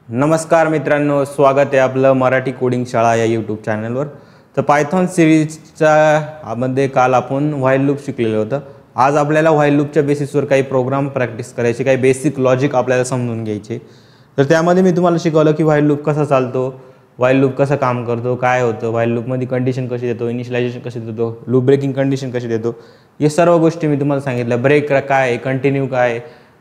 नमस्कार मित्रांनो, स्वागत आहे आपलं मराठी कोडिंग शाळा या यूट्यूब चॅनलवर. तर पायथॉन सिरीजच्या मध्ये काल आपण व्हाईल लूप शिकलेलं होतं. आज आपल्याला व्हाईल लूपच्या बेसिसवर काही प्रोग्राम प्रॅक्टिस करायचे, काही बेसिक लॉजिक आपल्याला समजून घ्यायचे. तर त्यामध्ये मी तुम्हाला शिकवलं की व्हाईल लूप कसा चालतो, व्हाईल लूप कसं काम करतो, काय होतं, व्हाईल लूपमध्ये कंडिशन कशी देतो, इनिशियलायझेशन कशी देतो, लूप ब्रेकिंग कंडिशन कशी देतो, हे सर्व गोष्टी मी तुम्हाला सांगितल्या. ब्रेक काय आहे, कंटिन्यू काय आहे,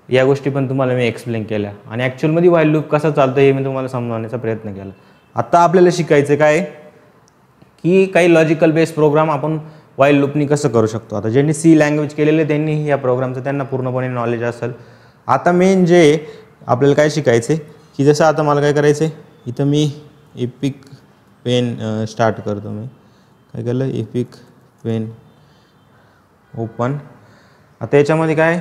या गोष्टी पण तुम्हाला मी एक्सप्लेन केल्या आणि ॲक्च्युअलमध्ये व्हाईल लूप कसं चालतं हे मी तुम्हाला समजवण्याचा प्रयत्न केला. आता आपल्याला शिकायचं काय की काही लॉजिकल बेस्ड प्रोग्राम आपण व्हाईल लूपनी कसं करू शकतो. आता ज्यांनी सी लँग्वेज केलेले त्यांनी या प्रोग्रामचं त्यांना पूर्णपणे नॉलेज असेल. आता मेन जे आपल्याला काय शिकायचं आहे की जसं आता मला काय करायचं आहे, इथं मी एपिक पेन स्टार्ट करतो. मी काय केलं, एपिक पेन ओपन. आता याच्यामध्ये काय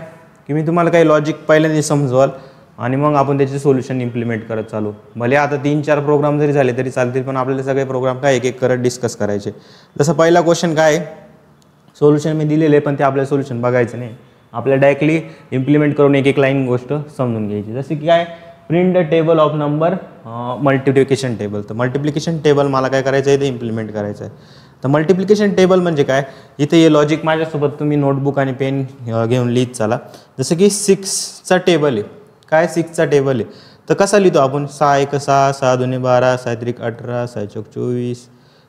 की मी तुम्हाला काही लॉजिक पहिल्यांदा समजवाल आणि मग आपण त्याचे सोल्युशन इम्प्लिमेंट करत चालू. भले आता 3-4 प्रोग्राम जरी झाले तरी चालतील, पण आपल्याला सगळे प्रोग्राम काय एक एक करत डिस्कस करायचे. जसं पहिला क्वेश्चन काय, सोल्युशन मी दिलेले पण ते आपल्याला सोल्युशन बघायचं नाही, आपल्याला डायरेक्टली इम्प्लिमेंट करून एक एक लाईन गोष्ट समजून घ्यायची. जसे की काय, print the table of number multiplication table. तर मल्टिप्लिकेशन टेबल मला काय करायचं आहे, ते इम्प्लिमेंट करायचं आहे. तर मल्टिप्लिकेशन टेबल म्हणजे काय, इथे हे लॉजिक माझ्यासोबत तुम्ही नोटबुक आणि पेन घेऊन लिहित चाला. जसं की 6चा टेबल आहे. काय 6चा टेबल आहे, तर कसा लिहितो आपण, 6 1 6, 6 2 12, 6 3 18, 6 4 24,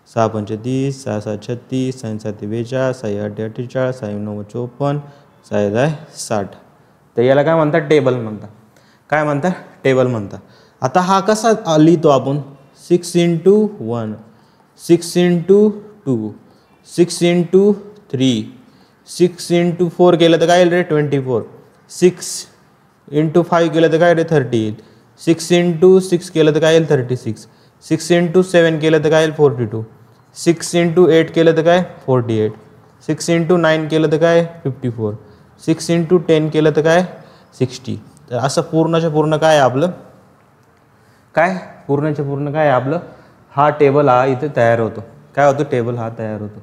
6 5 30, 6 6 36, 6 7 42, 6 8 48, 6 9 54, 6 10 60. तर याला काय म्हणतात, टेबल म्हणतात. काय म्हणतात, टेबल म्हणतात. आता हा कसा लिहितो आपण, 6 × 1, 6 × 2, 6 × 3, 6 × 4 केलं तर काय येईल रे, 24. 6 × 5 केलं तर काय रे, 30 येईल. 6 × 6 केलं तर काय येईल, 36. 6 × 7 केलं तर काय येईल, 42. 6 × 8 केलं तर काय, 48. 6 × 9 केलं तर काय, 54. 6 × 10 केलं तर काय, 60. तर असं पूर्णच्या पूर्ण काय आपलं, काय पूर्णच्या पूर्ण काय आपलं, हा टेबल हा इथे तयार होतो. काय होतो, टेबल हा तयार होतो.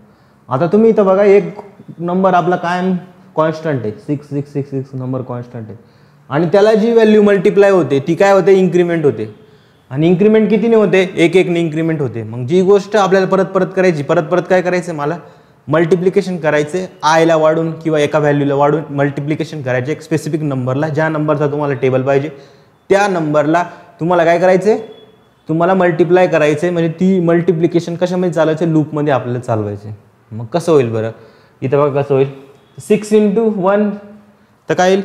आता तुम्ही इथं बघा, एक नंबर आपला कायम कॉन्स्टंट आहे, 6 6 6 6 नंबर कॉन्स्टंट आहे आणि त्याला जी व्हॅल्यू मल्टिप्लाय होते ती काय होते, इन्क्रीमेंट होते. आणि इन्क्रीमेंट कितीने होते, एक एकने इन्क्रीमेंट होते. मग जी गोष्ट आपल्याला परत परत करायची, परत परत काय करायचं, मला मल्टिप्लिकेशन करायचे, आयला वाढून किंवा एका व्हॅल्यूला वाढून मल्टिप्लिकेशन करायचे एक स्पेसिफिक नंबरला. ज्या नंबरचा तुम्हाला टेबल पाहिजे त्या नंबरला तुम्हाला काय करायचे, तुम्हाला मल्टिप्लाय करायचे. म्हणजे ती मल्टिप्लिकेशन कशामध्ये चालवायचे, लूपमध्ये आपल्याला चालवायचे. मग कसं होईल बरं, इथं बघा कसं होईल, 6 × 1 तर काय येईल,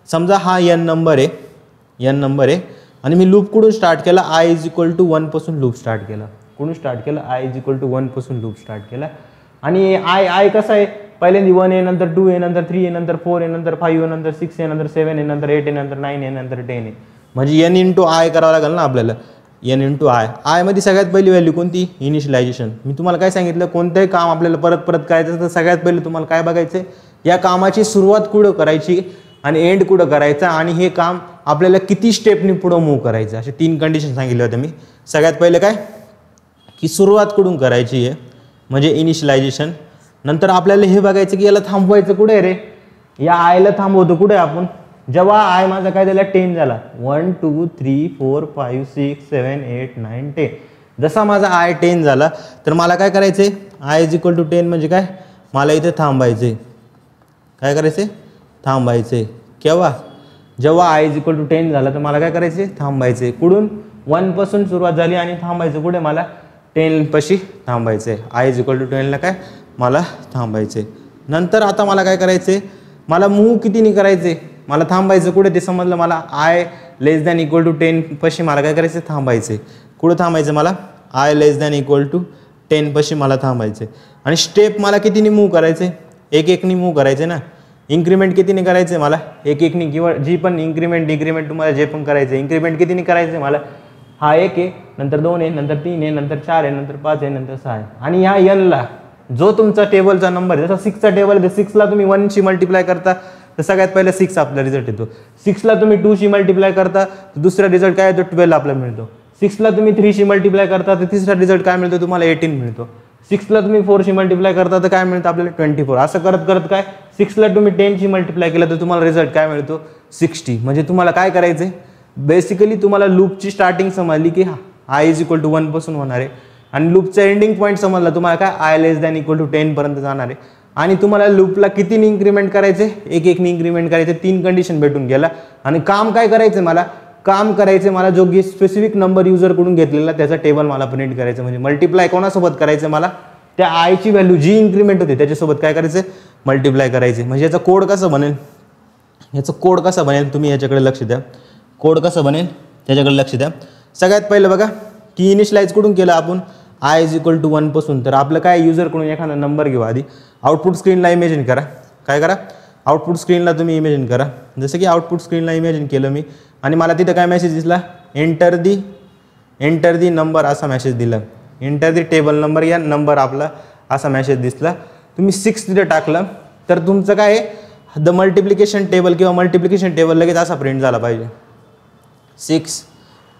समजा हा n नंबर आहे आणि मी लूप कुठून स्टार्ट केला, i = 1 पासून लूप स्टार्ट केला. कुठून स्टार्ट केला, i = 1 पासून लूप स्टार्ट केला. आणि i कसा आहे, पहिल्यांदा 1 आहे, नंतर 2 आहे, नंतर 3 आहे, नंतर 4 आहे, नंतर 5 आहे, नंतर 6 आहे, नंतर 7 आहे, नंतर 8 आहे, नंतर 9 आहे, नंतर 10 आहे. म्हणजे n × i करावं लागेल ना आपल्याला, n × i. i मध्ये सगळ्यात पहिली व्हॅल्यू कोणती, इनिशियलायझेशन. मी तुम्हाला काय सांगितलं, कोणतंही काम आपल्याला परत परत करायचं तर सगळ्यात पहिले तुम्हाला काय बघायचं, या कामाची सुरुवात कुठं करायची आणि एंड कुठं करायचा आणि हे काम आपल्याला किती स्टेपनी पुढं मूव्ह करायचं. असे 3 कंडिशन सांगितले होते मी. सगळ्यात पहिले काय की सुरुवात कुठून करायची आहे, म्हणजे इनिशियलायझेशन. नंतर आपल्याला हे बघायचं की याला थांबवायचं कुठे आहे रे, या आयला थांबवतो कुठे आपण, जेव्हा आय माझा काय झाला, 10 झाला. 1 2 3 4 5 6 7 8 9 10. जसा माझा आय 10 झाला तर मला काय करायचं आहे, आय = 10 म्हणजे काय, मला इथे थांबायचं आहे. काय करायचं आहे, थांबायचं आहे. केव्हा, जेव्हा आय = 10 झाला तर मला काय करायचं आहे, थांबायचं आहे. कुठून, 1 पासून सुरुवात झाली आणि थांबायचं कुठे, मला 10 पाशी थांबायचं आहे. आय = 10 ला काय, मला थांबायचं आहे. नंतर आता मला काय करायचं आहे, मला मूव्ह कितीने करायचे, मला थांबायचं कुठे ते समजलं. मला i ≤ 10 पाशी मला काय करायचं, थांबायचं आहे. कुठं थांबायचं, मला i ≤ 10 पाशी मला थांबायचं आहे. आणि स्टेप मला कितीने मूव्ह करायचे, एक एकनी मूव्ह करायचे ना. इन्क्रीमेंट कितीने करायचे, मला एक एकनी, किंवा जी पण इन्क्रीमेंट डिक्रीमेंट तुम्हाला जे पण करायचं, इन्क्रीमेंट कितीने करायचे, मला हा 1 आहे, नंतर 2 आहे, नंतर 3 आहे, नंतर 4 आहे, नंतर 5 आहे, नंतर 6 आहे. आणि ह्या n जो तुमचा टेबलचा नंबर आहे, जसा 6चा टेबल आहे, 6ला तुम्ही 1 शी मल्टिप्लाय करता तर सगळ्यात पहिला 6 आपला रिझल्ट येतो. 6ला तुम्ही 2 शी मल्टिप्लाय करता तर दुसरा रिझल्ट काय येतो, 12 आपल्याला मिळतो. 6ला तुम्ही 3 शी मल्टिप्लाय करता तर तिसरा रिझल्ट काय मिळतो, तुम्हाला 18 मिळतो. 6ला तुम्ही 4 शी मल्टिप्लाय करता तर काय मिळतं आपल्याला, 24. असं करत करत काय, 6ला तुम्ही 10 शी मल्टिप्लाय केलं तर तुम्हाला रिझल्ट काय मिळतो, 60. म्हणजे तुम्हाला काय करायचं आहे, बेसिकली तुम्हाला लूपची स्टार्टिंग समजली की i इज इक्वल टू 1 पासून होणार आहे आणि लूपचा एंडिंग पॉईंट समजला तुम्हाला काय i less than equal to 10 पर्यंत जाणार आहे आणि तुम्हाला लूपला किती इन्क्रीमेंट करायचे एक इन्क्रीमेंट करायचे 3 कंडिशन भेटून गेला आणि काम काय करायचं मला जो स्पेसिफिक नंबर युजरकडून घेतलेला त्याचा टेबल मला प्रिंट करायचं म्हणजे मल्टिप्लाय कोणासोबत करायचं मला त्या i ची व्हॅल्यू जी इन्क्रीमेंट होते त्याच्यासोबत काय करायचं मल्टिप्लाय करायचे म्हणजे याचा कोड कसा बनेल तुम्ही याच्याकडे लक्ष द्या कोड कसं बनेल त्याच्याकडे लक्ष द्या सगळ्यात पहिलं बघा की इनिशियलाइज कडून केलं आपण i इज इक्वल टू 1 पासून तर आपलं काय युजरकडून एखादा नंबर घेऊ आधी आउटपुट स्क्रीनला इमेजिन करा काय करा आउटपुट स्क्रीनला तुम्ही इमेजिन करा जसं की आउटपुट स्क्रीनला इमेजिन केलं मी आणि मला तिथं काय मेसेज दिसला एंटर दी नंबर असा मेसेज दिला एंटर दी टेबल नंबर या नंबर आपला असा मेसेज दिसला तुम्ही 6 तिथं टाकलं तर तुमचं काय द मल्टिप्लिकेशन टेबल किंवा मल्टिप्लिकेशन टेबल लगेच असा प्रिंट झाला पाहिजे 6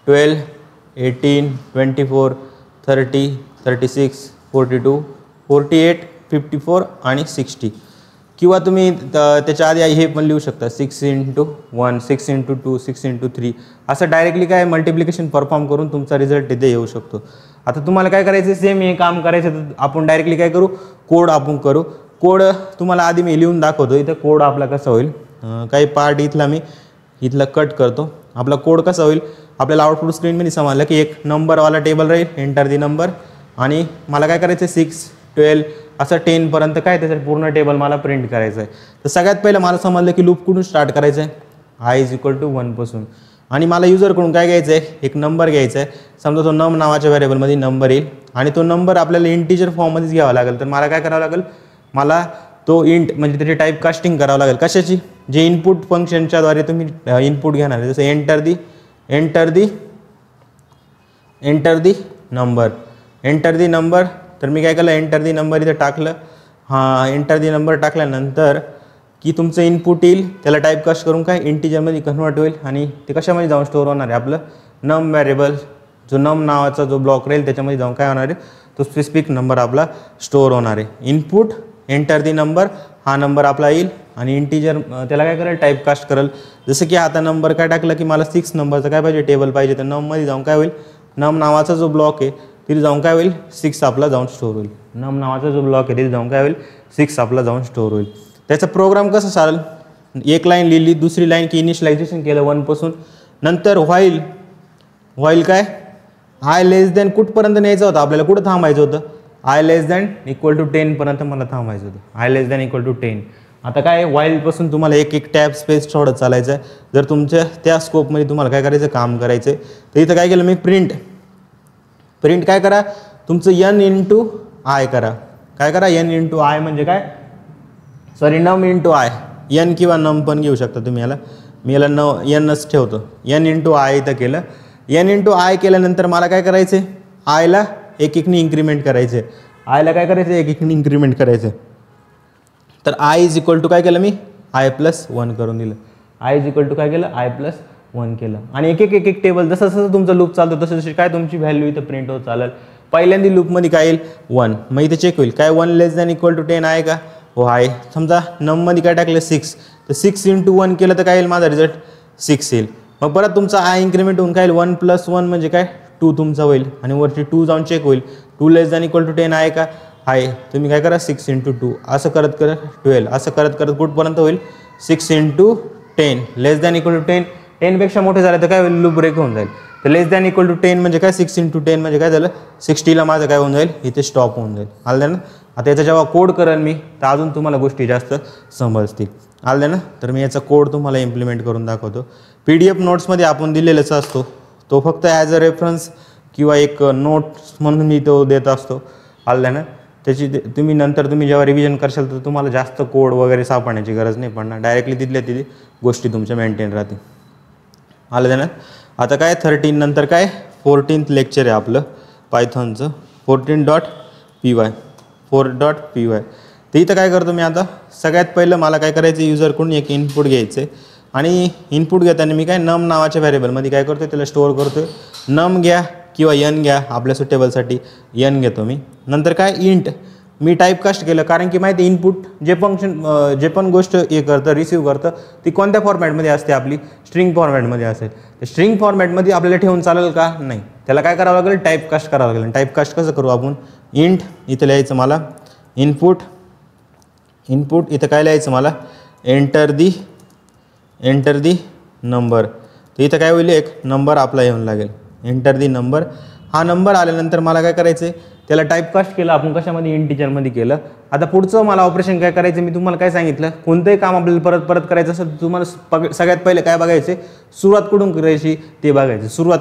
12 18 24 30 36 42 48 54 आणि 60 किंवा तुम्ही त्याच्या आधी हे पण लिहू शकता 6 इंटू 1 6 इंटू 2 6 इंटू 3 असं डायरेक्टली काय मल्टिप्लिकेशन परफॉर्म करून तुमचा रिझल्ट तिथे येऊ शकतो आता तुम्हाला काय करायचं सेम हे काम करायचं तर आपण डायरेक्टली काय करू कोड आपण करू कोड तुम्हाला आधी मी लिहून दाखवतो इथं कोड आपला कसा होईल काही पार्ट इथला कट करतो आपला कोड कसा होईल आपल्याला आउटपुट स्क्रीनमध्ये समजलं की एक नंबरवाला टेबल राहील एंटर दी नंबर आणि मला काय करायचं 6 12 असं 10 पर्यंत काय त्याचं पूर्ण टेबल मला प्रिंट करायचं आहे तर सगळ्यात पहिलं मला समजलं की लूप कुठून स्टार्ट करायचं आहे i इज इक्वल टू 1 पासून आणि मला युजरकडून काय घ्यायचं आहे एक नंबर घ्यायचा आहे समजा तो नम नावाच्या व्हेरिएबलमध्ये नंबर येईल आणि तो नंबर आपल्याला इंटिजर फॉर्ममध्येच घ्यावा लागेल तर मला काय करावं लागेल मला तो इंट म्हणजे त्याची टाईप कास्टिंग करावं लागेल कशाची जे इनपुट फंक्शनच्या द्वारे तुम्ही इनपुट घेणार आहे जसं एंटर दी नंबर तर मी काय केलं एंटर दी नंबर इथं टाकलं एंटर दी नंबर टाकल्यानंतर की तुमचं इनपुट येईल त्याला टाईप कास्ट करून काय इंटिजरमध्ये कन्वर्ट होईल आणि ते कशामध्ये जाऊन स्टोअर होणार आहे आपलं नम व्हेरिएबल जो नम नावाचा जो ब्लॉक राहील त्याच्यामध्ये जाऊन काय होणार आहे तो स्पेसिफिक नंबर आपला स्टोअर होणार आहे इनपुट एंटर दी नंबर हा नंबर आपला येईल आणि इंटिजर त्याला काय करेल टाईप कास्ट करेल जसं की आता नंबर काय टाकलं की मला 6 नंबरचा काय पाहिजे टेबल पाहिजे तर नममध्ये जाऊन काय होईल नम नावाचा जो ब्लॉक आहे तिथे जाऊन काय होईल 6 आपला जाऊन स्टोअर होईल नम नावाचा जो ब्लॉक आहे तिथे जाऊन काय होईल 6 आपला जाऊन स्टोअर होईल त्याचा प्रोग्राम कसं चालेल एक लाईन लिहिली दुसरी लाईन की इनिशियलायझेशन केलं 1 पासून नंतर व्हाईल काय i लेस दॅन कुठपर्यंत न्यायचं होतं आपल्याला कुठं थांबायचं होतं i less than equal to 10 पर्यंत मला थांबायचं होतं i less than equal to 10 आता काय व्हाईलपासून तुम्हाला एक टॅब स्पेस सोडत चालायचं आहे जर तुमच्या त्या स्कोपमध्ये तुम्हाला काय करायचं काम करायचं आहे तर इथं काय केलं मी प्रिंट काय करा तुमचं n इंटू आय करा काय करा n इंटू आय म्हणजे काय sorry num into i n किंवा नम पण घेऊ शकता तुम्ही याला मी याला nच ठेवतो n इंटू आय इथं केलं n इंटू आय केल्यानंतर मला काय करायचं आहे आयला एक इन्क्रीमेंट करायचं आहे आयला काय करायचं एक इन्क्रीमेंट करायचं तर i इज इक्वल टू काय केलं मी i प्लस 1 करून दिलं i इज इक्वल टू काय केलं i प्लस 1 केलं आणि एक टेबल जसं तुमचं लूप चालतो तसं काय तुमची व्हॅल्यू इथं प्रिंट होत चालेल पहिल्यांदा लूपमध्ये काय येईल 1 मग इथे चेक होईल काय 1 लेस दॅन इक्वल टू 10 आहे का हो आहे समजा नममध्ये काय टाकलं 6 तर 6 इंटू 1 केलं तर काय येईल माझा रिझल्ट 6 येईल मग परत तुमचा i इन्क्रीमेंट होऊन काय येईल 1 प्लस 1 म्हणजे काय 2 तुमचा होईल आणि वरती 2 जाऊन चेक होईल 2 लेस दॅन इक्वल टू 10 आहे का आहे तुम्ही काय करा 6 इंटू 2 असं करत 12 असं करत कुठपर्यंत होईल 6 into 10 less than equal to 10 पेक्षा मोठे झाले तर काय होईल लूप ब्रेक होऊन जाईल तर लेस दॅन इक्वल टू 10 म्हणजे काय 6 इंटू 10 म्हणजे काय झालं 60ला माझं काय होऊन जाईल इथे स्टॉप होऊन जाईल आलं ना आता याचा जेव्हा कोड करेल मी तर अजून तुम्हाला गोष्टी जास्त समजतील आलं ना तर मी याचा कोड तुम्हाला इम्प्लिमेंट करून दाखवतो PDF नोट्समध्ये आपण दिलेलाच असतो तो फक्त ॲज अ रेफरन्स किंवा एक नोट्स म्हणून मी तो देत असतो आलं ना त्याची तुम्ही जेव्हा रिव्हिजन करशाल तर तुम्हाला जास्त कोड वगैरे सापडण्याची गरज नाही पडणार डायरेक्टली तिथल्या गोष्टी तुमच्या मेंटेन राहतील आलं ना आता काय 13 नंतर काय 14th लेक्चर आहे आपलं पायथॉनचं 14.py तर इथं काय करतो मी आता सगळ्यात पहिलं मला काय करायचं युजरकडून एक इनपुट घ्यायचं आहे आणि इनपुट घेताना मी काय नम नावाच्या व्हेरिएबलमध्ये काय करतो त्याला स्टोअर करतो नम घ्या किंवा n घ्या आपल्या सुटेबलसाठी n घेतो मी नंतर काय मी टाईपकास्ट केलं, कारण की माहिती इनपुट जे फंक्शन जे पण गोष्ट हे करतं रिसीव्ह करतं ती कोणत्या फॉर्मॅटमध्ये असते, आपली स्ट्रिंग फॉर्मॅटमध्ये असेल. तर स्ट्रिंग फॉर्मॅटमध्ये आपल्याला ठेवून चालेल का, नाही, त्याला काय करावं लागेल, टाईपकास्ट करावं लागेल. टाईपकास्ट कसं करू आपण, इंट इथं लिहायचं मला इनपुट इथं काय लिहायचं मला, एंटर दी नंबर. तर इथं काय होईल, एक नंबर आपला येऊन लागेल, एंटर दी नंबर. हा नंबर आल्यानंतर मला काय करायचं आहे, त्याला टाईपकास्ट केलं आपण कशामध्ये, इंटिजरमध्ये केलं. आता पुढचं मला ऑपरेशन काय करायचं, मी तुम्हाला काय सांगितलं, कोणतंही काम आपल्याला परत परत करायचं असेल तुम्हाला सगळ्यात पहिले काय बघायचे, सुरुवात कुठून करायची ते बघायचं. सुरुवात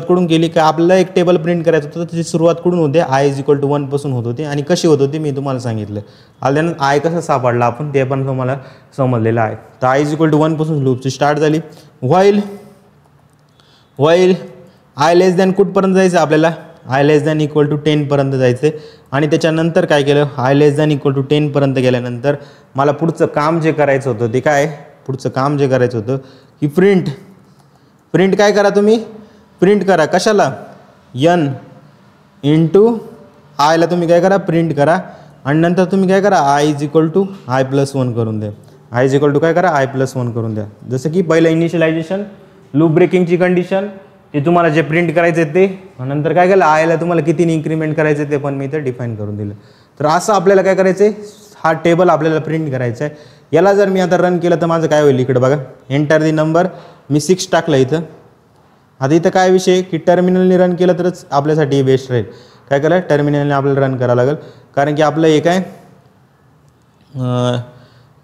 कुठून केली की आपल्याला एक टेबल प्रिंट करायचं होतं, त्याची सुरुवात कुठून होते, i = 1 पासून होत होती. आणि कशी होत होती मी तुम्हाला सांगितलं. आल्यानंतर i कसं सापडला आपण ते पण तुम्हाला समजलेलं आहे. तर i = 1 पासून लूपची स्टार्ट झाली. व्हाईल i लेस दॅन कुठपर्यंत जायचं आपल्याला, i less than equal to 10 पर्यंत जायचं. आणि त्याच्यानंतर काय केलं, i less than equal to 10 पर्यंत गेल्यानंतर मला पुढचं काम जे करायचं होतं ते काय, की प्रिंट काय करा तुम्ही, प्रिंट करा कशाला, n इंटू आयला तुम्ही काय करा, प्रिंट करा. आणि नंतर तुम्ही काय करा, i = i+1 करून द्या. i = काय करा, i+1 करून द्या. जसं की पहिलं इनिशियलायझेशन, लूप ब्रेकिंगची कंडिशन, ते तुम्हाला जे प्रिंट करायचे ते, नंतर काय केलं, आयला तुम्हाला कितीने इन्क्रीमेंट करायचे ते पण मी इथे डिफाईन करून दिलं. तर असं आपल्याला काय करायचं आहे, हा टेबल आपल्याला प्रिंट करायचा आहे. याला जर मी आता रन केलं तर माझं काय होईल, इकडे बघा, एंटर दी नंबर, मी 6 टाकलं इथं. आता इथं काय विषय की टर्मिनलने रन केलं तरच आपल्यासाठी बेस्ट राहील. काय केलं, टर्मिनलने आपल्याला रन करावं लागेल, कारण की आपलं एक आहे,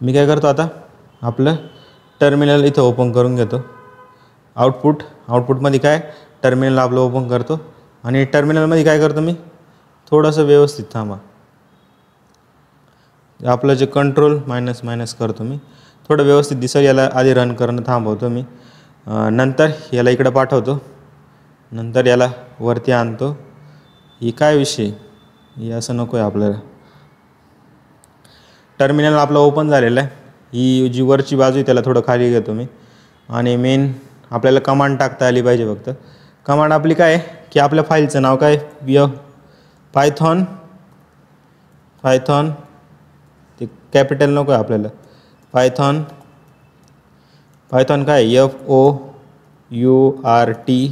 मी काय करतो आता, आपलं टर्मिनल इथं ओपन करून घेतो. आउटपुटमध्ये काय, टर्मिनल आपलं ओपन करतो. आणि टर्मिनलमध्ये काय करतो मी, थोडंसं व्यवस्थित थांबा, आपलं जे कंट्रोल मायनस करतो मी, थोडं व्यवस्थित दिसेल याला आधी रन करणं थांबवतो मी. नंतर याला इकडं पाठवतो, नंतर याला वरती आणतो. ही काय विषय, हे असं नको आहे आपल्याला. टर्मिनल आपलं ओपन झालेलं आहे. ही जी वरची बाजू आहे त्याला थोडं खाली घेतो मी. आणि मेन आपल्याला कमांड टाकता आली पाहिजे. फक्त कमांड आपली काय आहे की आपल्या फाईलचं नाव काय, पायथॉन ते कॅपिटल नको आहे आपल्याला, पायथॉन काय FOURT.py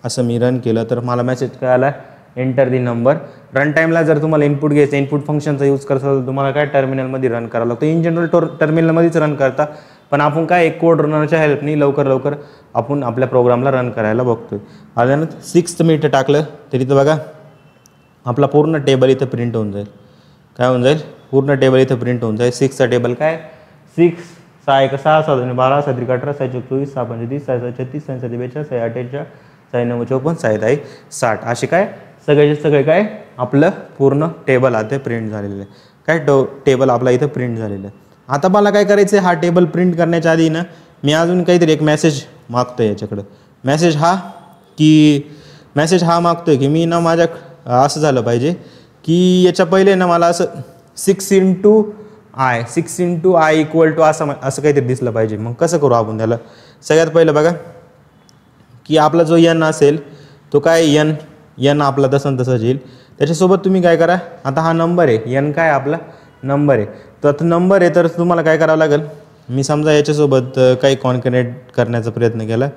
असं मी रन केलं तर मला मेसेज काय आला, एंटर दी नंबर. रन टाईमला जर तुम्हाला इनपुट घ्यायचं, इनपुट फंक्शनचा यूज करता तर तुम्हाला काय टर्मिनलमध्ये रन करावं लागतं. इन जनरल टर्मिनलमध्येच रन करता, पण आपण काय एक कोड रनरच्या हेल्पनी लवकर आपण आपल्या प्रोग्रामला रन करायला बघतोय. आल्यानंतर 6 मी इथं टाकलं तरी इथं बघा आपला पूर्ण टेबल इथं प्रिंट होऊन जाईल. काय होऊन जाईल, पूर्ण टेबल इथं प्रिंट होऊन जाईल. 6चा टेबल काय, 6 6 1 6 7 12 7 3 18 6 24 6 35 6 36 6 37 42 6 48 6 9 54 6 10 60 असे काय सगळे काय आपलं पूर्ण टेबल आता प्रिंट झालेलं आहे. काय टेबल आपला इथं प्रिंट झालेलं आहे. आता मला काय करायचं आहे, हा टेबल प्रिंट करण्याच्या आधी ना मी अजून काहीतरी एक मेसेज मागतो आहे याच्याकडं. मेसेज हा मागतो आहे की मी ना माझ्या असं झालं पाहिजे की याच्या पहिले ना मला असं 6 × I इक्वल टू असं काहीतरी दिसलं पाहिजे. मग कसं करू आपण त्याला, सगळ्यात पहिलं बघा की आपला जो n असेल तो काय n आपला तसंच येईल. त्याच्यासोबत तुम्ही काय करा, आता हा नंबर आहे, n काय आपला नंबर आहे, तर आता नंबर आहे तर तुम्हाला काय करावं लागेल, मी समजा याच्यासोबत काही कॉन्कनेक्ट करण्याचा प्रयत्न केला.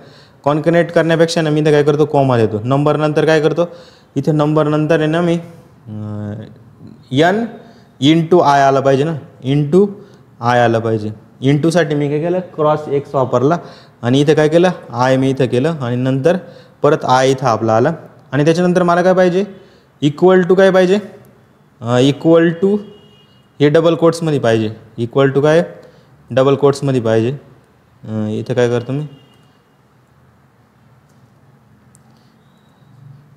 कॉन्कनेक्ट करण्यापेक्षा ना मी तर काय करतो, कॉमा देतो. नंबर नंतर काय करतो, इथे नंबर नंतर आहे ना मी n × I आला पाहिजे ना, I आला पाहिजे. इंटूसाठी मी काय केलं, x वापरला आणि इथं काय केलं, I मी इथं केलं आणि नंतर परत I इथं आपला आला. आणि त्याच्यानंतर मला काय पाहिजे, इक्वल टू काय पाहिजे, इक्वल टू हे डबल कोट्समध्ये पाहिजे, इक्वल टू काय डबल कोट्समध्ये पाहिजे. इथं काय करतो मी,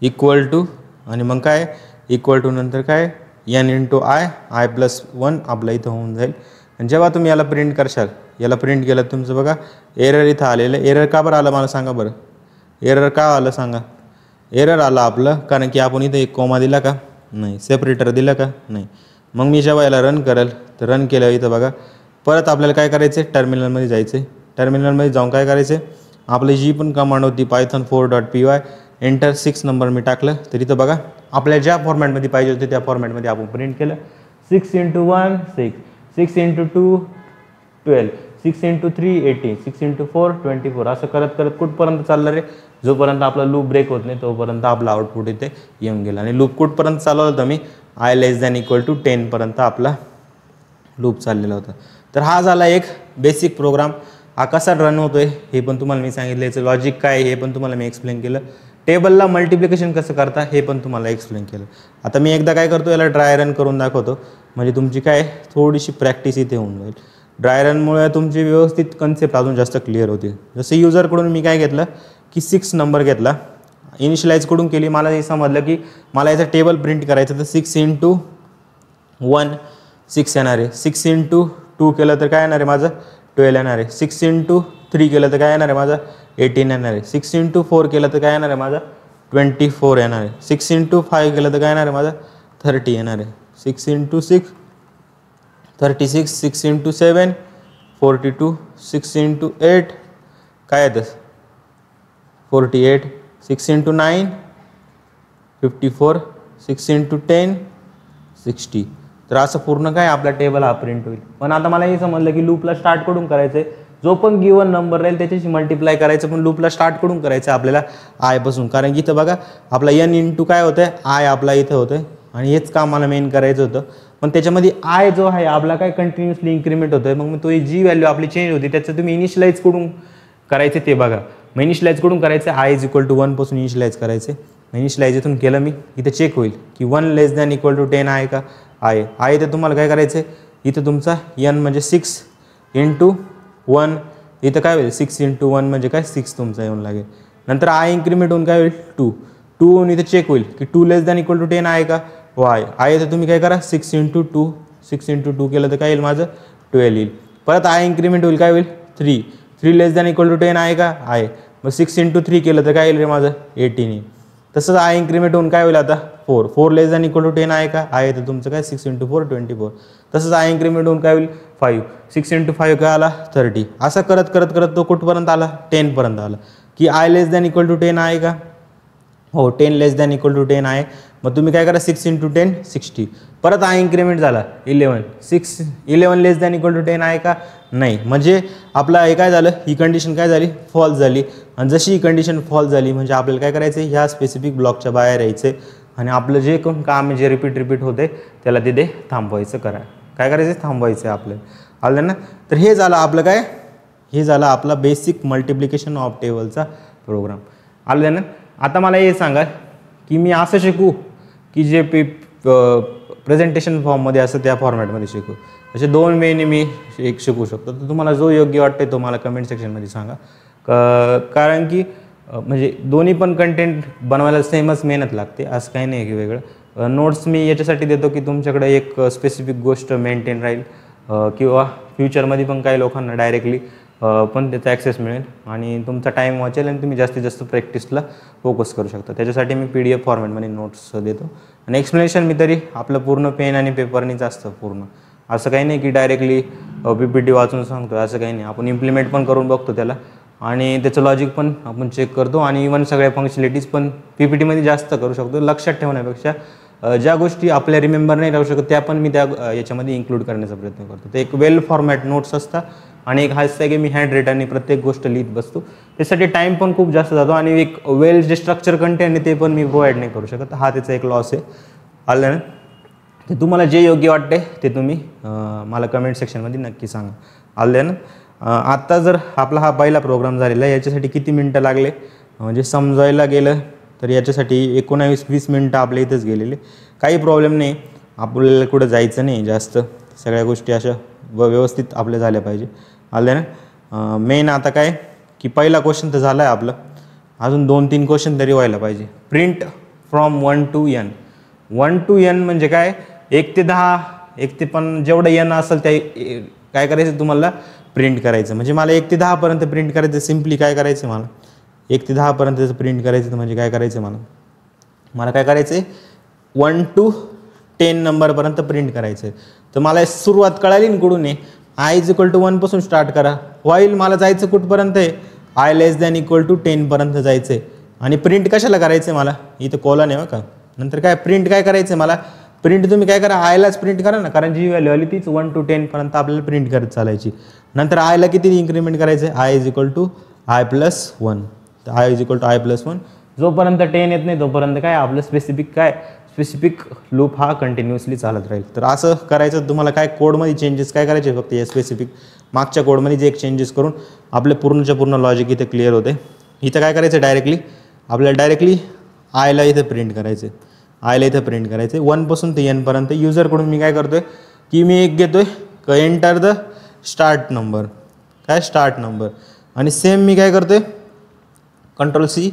इक्वल टू आणि मग काय इक्वल टू नंतर काय n × I+1 आपलं इथं होऊन जाईल. आणि जेव्हा तुम्ही याला प्रिंट करशाल, याला प्रिंट केलं तुमचं बघा एरर इथं आलेलं. एरर का बरं आलं मला सांगा बरं, एरर का आलं सांगा. एरर आलं आपलं कारण की आपण इथं एक कॉमा दिला का नाही, सेपरेटर दिला का नाही. मग मी जेव्हा याला रन करेल तर रन केलं इथं बघा परत आपल्याला काय करायचं आहे, टर्मिनलमध्ये जायचं आहे. टर्मिनलमध्ये जाऊन काय करायचं आहे, आपली जी पण कमांड होती python 4.py एंटर 6 नंबर मी टाकलं. तर इथं बघा आपल्याला ज्या फॉर्मॅटमध्ये पाहिजे होते त्या फॉर्मॅटमध्ये आपण प्रिंट केलं. 6 × 1 6, 6 × 2 12, 6 × 3 18, 6 × 4 24. असं करत करत कुठपर्यंत चाललं रे, जोपर्यंत आपला लूप ब्रेक होत नाही तोपर्यंत आपला आउटपुट इथे येऊन गेला. आणि लूप कुठपर्यंत चालवलं होतं मी, i<= 10 पर्यंत आपला लूप चाललेला होता. तर हा झाला एक बेसिक प्रोग्राम. हा कसा रन होतोय हे पण तुम्हाला मी सांगितलं, याचं लॉजिक काय हे पण तुम्हाला मी एक्सप्लेन केलं. टेबलला मल्टिप्लिकेशन कसं करता हे पण तुम्हाला एक्सप्लेन केलं. आता मी एकदा काय करतो, याला ड्राय रन करून दाखवतो, म्हणजे तुमची काय थोडीशी प्रॅक्टिस इथे होऊन जाईल. ड्राय रनमुळे तुमची व्यवस्थित कन्सेप्ट अजून जास्त क्लिअर होतील. जसं युजरकडून मी काय घेतलं की 6 नंबर घेतला, इनिशियलाइजकडून केली. मला हे समजलं की मला याचं टेबल प्रिंट करायचं, तर 6 × 1 6 येणार आहे. 6 × 2 केलं तर काय येणार आहे माझं 12 येणार आहे. 6 × 3 केलं तर काय येणार आहे माझं 18 येणार आहे. 6 × 4 केलं तर काय येणार आहे माझं 24 येणार आहे. 6 × 5 केलं तर काय येणार आहे माझं 30 येणार आहे. 6 × 6 36, 6 × 7 42, 6 × 8 काय येतं 48, 6 × 9 54, 6 × 10 60. तर असं पूर्ण काय आपला टेबल हा प्रिंट होईल. पण आता मला हे समजलं की लूपला स्टार्ट कडून करायचं आहे, जो पण गिवन नंबर राहील त्याच्याशी मल्टिप्लाय करायचं, पण लूपला स्टार्ट कडून करायचं आपल्याला आय पासून. कारण की इथं बघा आपला n × काय होतं आय आपला इथं होतं आहे, आणि हेच काम मला मेन करायचं होतं. पण त्याच्यामध्ये आय जो आहे आपला काय कंटिन्युअसली इन्क्रीमेंट होतोय. मग तो जी व्हॅल्यू आपली चेंज होती त्याचं तुम्ही इनिशियलाइज कडून करायचे ते बघा. मग इनिशियलाइज कडून करायचं i 1 पासून इनिशियलाइज करायचे. इनिशियलाइज इथून केलं मी, इथं चेक होईल की 1 < 10 आहे का आहे. आहे तर तुम्हाला काय करायचं आहे, इथं तुमचा n म्हणजे 6 × 1, इथं काय होईल 6 × 1 म्हणजे काय 6 तुमचा येऊन लागेल. नंतर आय इन्क्रीमेंट होऊन काय होईल 2 होऊन इथं चेक होईल की 2 < 10 आहे का वाय आहे. तर तुम्ही काय करा 6 × 2 6 × 2 केलं तर काय येईल माझं 12 येईल. परत आय इन्क्रीमेंट होईल काय होईल 3 < 10 आहे का आहे. मग 6 × 3 केलं तर काय येईल रे माझं 18 येईल. तसंच आय इन्क्रीमेंट होऊन काय होईल आता 4 < 10 आहे का आहे. तर तुमचं काय 6 × 4 24. तसंच आय इन्क्रीमेंट होऊन काय होईल 5 6 × 5 काय आला 30. असं करत करत करत तो कुठपर्यंत आला 10 पर्यंत आला की i < 10 आहे का हो 10 < 10 आहे. मग तुम्ही काय करा 6 × 10 60. परत आय इन्क्रीमेंट झाला 11 11 < 10 आहे का नाही. म्हणजे आपला हे काय झालं, ही कंडिशन काय झाली फॉल्स झाली. आणि जशी ही कंडिशन फॉल्स झाली म्हणजे आपल्याला काय करायचं आहे, ह्या स्पेसिफिक ब्लॉकच्या बाहेर यायचं आणि आपलं जे कोण काम जे रिपीट होते त्याला तिथे थांबवायचं. काय करायचं थांबवायचं आहे आपल्याला. आलं ना. तर हे झालं आपलं काय, हे झालं आपला बेसिक मल्टिप्लिकेशन ऑफ टेबलचा प्रोग्राम. आलं ना. आता मला हे सांगा की मी असं शिकू की जे प्रेझेंटेशन फॉर्ममध्ये असं त्या फॉर्मॅटमध्ये शिकू. असे 2 वेने मी एक शिकू शकतो. तर तुम्हाला जो योग्य वाटते तो मला कमेंट सेक्शनमध्ये सांगा. कारण की म्हणजे दोन्ही पण कंटेंट बनवायला सेमच मेहनत लागते, असं काही नाही की वेगळं. नोट्स मी याच्यासाठी देतो की तुमच्याकडे एक स्पेसिफिक गोष्ट मेंटेन राहील, किंवा फ्युचरमध्ये पण काही लोकांना डायरेक्टली पण त्याचा ॲक्सेस मिळेल आणि तुमचा टाईम वाचेल आणि तुम्ही जास्तीत जास्त प्रॅक्टिसला फोकस करू शकता. त्याच्यासाठी मी PDF फॉर्मॅटमध्ये नोट्स देतो. आणि एक्सप्लेनेशन मी तरी आपलं पूर्ण पेन आणि पेपरनीच असतं पूर्ण. असं काही नाही की डायरेक्टली PPT वाचून सांगतो, असं काही नाही. आपण इम्प्लिमेंट पण करून बघतो त्याला आणि त्याचं लॉजिक पण आपण चेक करतो आणि इव्हन सगळ्या फंक्शनॅलिटीज पण PPTमध्ये जास्त करू शकतो. लक्षात ठेवण्यापेक्षा ज्या गोष्टी आपल्या रिमेंबर नाही राहू शकत त्या पण मी त्या याच्यामध्ये इन्क्लूड करण्याचा प्रयत्न करतो. ते एक वेल फॉर्मॅट नोट्स असतात आणि एक हा असतं की मी हँड रिटनने प्रत्येक गोष्ट लिहित बसतो. त्यासाठी टाईम पण खूप जास्त जातो आणि एक वेल जे स्ट्रक्चर कंटेंट आहे ते पण मी प्रोव्हाइड नाही करू शकत. हा त्याचा एक लॉस आहे. आलं ना. ते तुम्हाला जे योग्य वाटते ते तुम्ही मला कमेंट सेक्शनमध्ये नक्की सांगा. आलं ना. आत्ता जर आपला हा पहिला प्रोग्राम झालेला आहे, याच्यासाठी किती मिनटं लागले म्हणजे समजायला गेलं तर याच्यासाठी 19-20 मिनटं आपल्या इथंच गेलेले. काही प्रॉब्लेम नाही, आपल्याला कुठं जायचं नाही जास्त. सगळ्या गोष्टी अशा व्यवस्थित आपल्या झाल्या पाहिजे. आलं ना. मेन आता काय की पहिला क्वेश्चन तर झाला आहे आपलं, अजून 2-3 क्वेश्चन तरी व्हायला पाहिजे. Print from 1 to n. 1 to n म्हणजे काय 1 ते 10, 1 ते पण जेवढं n असेल त्या काय करायचं तुम्हाला प्रिंट करायचं. म्हणजे मला 1 ते 10 पर्यंत प्रिंट करायचं. सिम्पली काय करायचं मला 1 ते 10 पर्यंतचं प्रिंट करायचं. म्हणजे काय करायचं मला काय करायचं आहे 1 to 10 नंबरपर्यंत प्रिंट करायचं आहे. तर मला सुरुवात कळाली ना कुठून आहे, i = 1 पासून स्टार्ट करा. व्हाईल मला जायचं कुठपर्यंत आहे i < 10 पर्यंत जायचं आहे. आणि प्रिंट कशाला करायचं आहे मला, इथं कॉलन आहे का. नंतर काय प्रिंट काय करायचं आहे मला, प्रिंट तुम्ही काय करा आयलाच प्रिंट करा ना, कारण जी व्हॅल्यू आली तीच 1 to 10 पर्यंत आपल्याला प्रिंट करत चालायची. नंतर आयला किती इन्क्रीमेंट करायचं आहे, i is equal to i plus 1. तर i is equal to i plus 1. जोपर्यंत 10 येत नाही तोपर्यंत काय आपलं स्पेसिफिक लूप हा कंटिन्युअसली चालत राहील. तर असं करायचं तुम्हाला. काय कोडमध्ये चेंजेस काय करायचे फक्त या स्पेसिफिक मागच्या कोडमध्ये जे एक चेंजेस करून आपले पूर्णच्या पूर्ण लॉजिक इथे क्लिअर होते. इथं काय करायचं डायरेक्टली आपल्याला डायरेक्टली आयला इथे प्रिंट करायचे, आयला इथं प्रिंट करायचे 1 पासून ते n पर्यंत. युजरकडून मी काय करतोय की मी एक घेतोय एंटर द स्टार्ट नंबर, काय स्टार्ट नंबर, आणि सेम मी काय करतोय Ctrl+C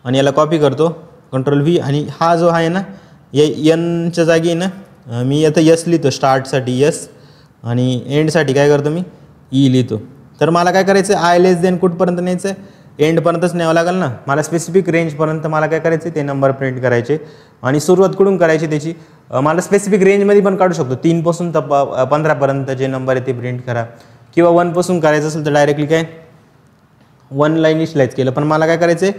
आणि याला कॉपी करतो Ctrl+V, आणि हा जो आहे ना एनच्या जागी आहे ना मी आता यस लिहितो स्टार्टसाठी यस, आणि एंडसाठी काय करतो मी ई लिहितो. तर मला काय करायचं आय लेस देन कुठपर्यंत न्यायचं आहे, एंडपर्यंतच न्यावं लागेल ना. मला स्पेसिफिक रेंजपर्यंत मला काय करायचं ते नंबर प्रिंट करायचे, आणि सुरुवात कुठून करायची त्याची मला स्पेसिफिक रेंजमध्ये पण काढू शकतो. 3 पासून तर 15पर्यंत जे नंबर आहे ते प्रिंट करा, किंवा 1 पासून करायचं असेल तर डायरेक्टली काय 1 लाईन इनिशियलाइज केलं. पण मला काय करायचं आहे,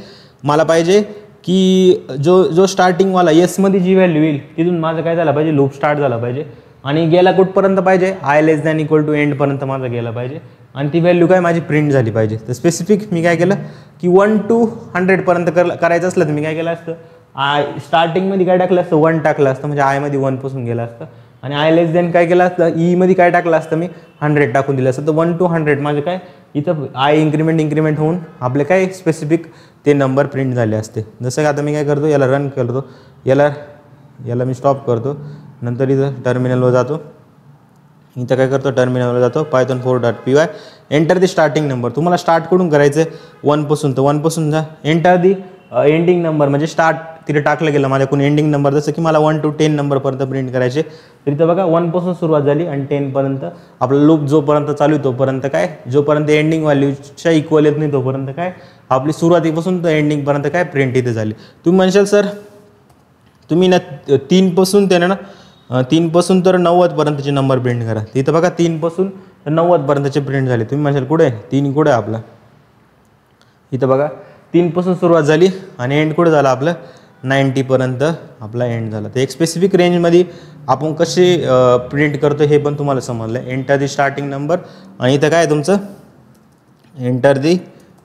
मला पाहिजे की जो स्टार्टिंगवाला येसमध्ये जी व्हॅल्यू येईल तिथून माझं काय झालं पाहिजे लूप स्टार्ट झाला पाहिजे, आणि गेला कुठपर्यंत पाहिजे आय लेस दॅन इक्वल टू एंडपर्यंत माझं गेला पाहिजे, आणि ती व्हॅल्यू काय माझी प्रिंट झाली पाहिजे. तर स्पेसिफिक मी काय केलं की 1 to 100 पर्यंत करायचं असलं तर मी काय केलं असतं स्टार्टिंगमध्ये काय टाकलं असतं 1 टाकलं असतं, म्हणजे आयमध्ये 1 पासून गेलं असतं, आणि आय लेस दॅन काय केलं असतं ईमध्ये काय टाकलं असतं मी 100 टाकून दिलं असतं. तर 1 to 100 माझे काय इथं आय इन्क्रीमेंट होऊन आपले काय स्पेसिफिक ते नंबर प्रिंट झाले असते. जसं की आता मी काय करतो याला रन करतो, याला मी स्टॉप करतो, नंतर इथं टर्मिनलवर जातो, इथं काय करतो टर्मिनलवर जातो python4.py enter the starting number. तुम्हाला स्टार्ट कडून करायचं आहे 1 पासून, तर 1 पासून जा एंटर दी एंडिंग नंबर, म्हणजे स्टार्ट तिथे टाकलं गेलं माझ्याकडून एंडिंग नंबर, जसं की मला 1 to 10 नंबरपर्यंत प्रिंट करायचे. तर इथं बघा 1 पासून सुरुवात झाली आणि 10 पर्यंत आपला लूप जोपर्यंत चालू आहे तोपर्यंत काय जोपर्यंत एंडिंग व्हॅल्यूच्या इक्वल येत नाही तोपर्यंत काय आपली सुरुवातीपासून तर एंडिंगपर्यंत काय प्रिंट इथे झाली. तुम्ही म्हणशाल सर तुम्ही ना 3 पासून ते ना 3 पासून तर 90 पर्यंतचे नंबर प्रिंट करा. इथं बघा 3 पासून 90 पर्यंतचे प्रिंट झाले. तुम्ही म्हणशाल कुठे 3 कुठे आहे आपला, इथं बघा 3 पासून सुरुवात झाली आणि एंड कुठे झाला आपलं 90 पर्यंत आपला एंड झाला. तर एक स्पेसिफिक रेंजमध्ये आपण कसे प्रिंट करतो हे पण तुम्हाला समजलं. एंटर दी स्टार्टिंग नंबर आणि इथं काय तुमचं एंटर दी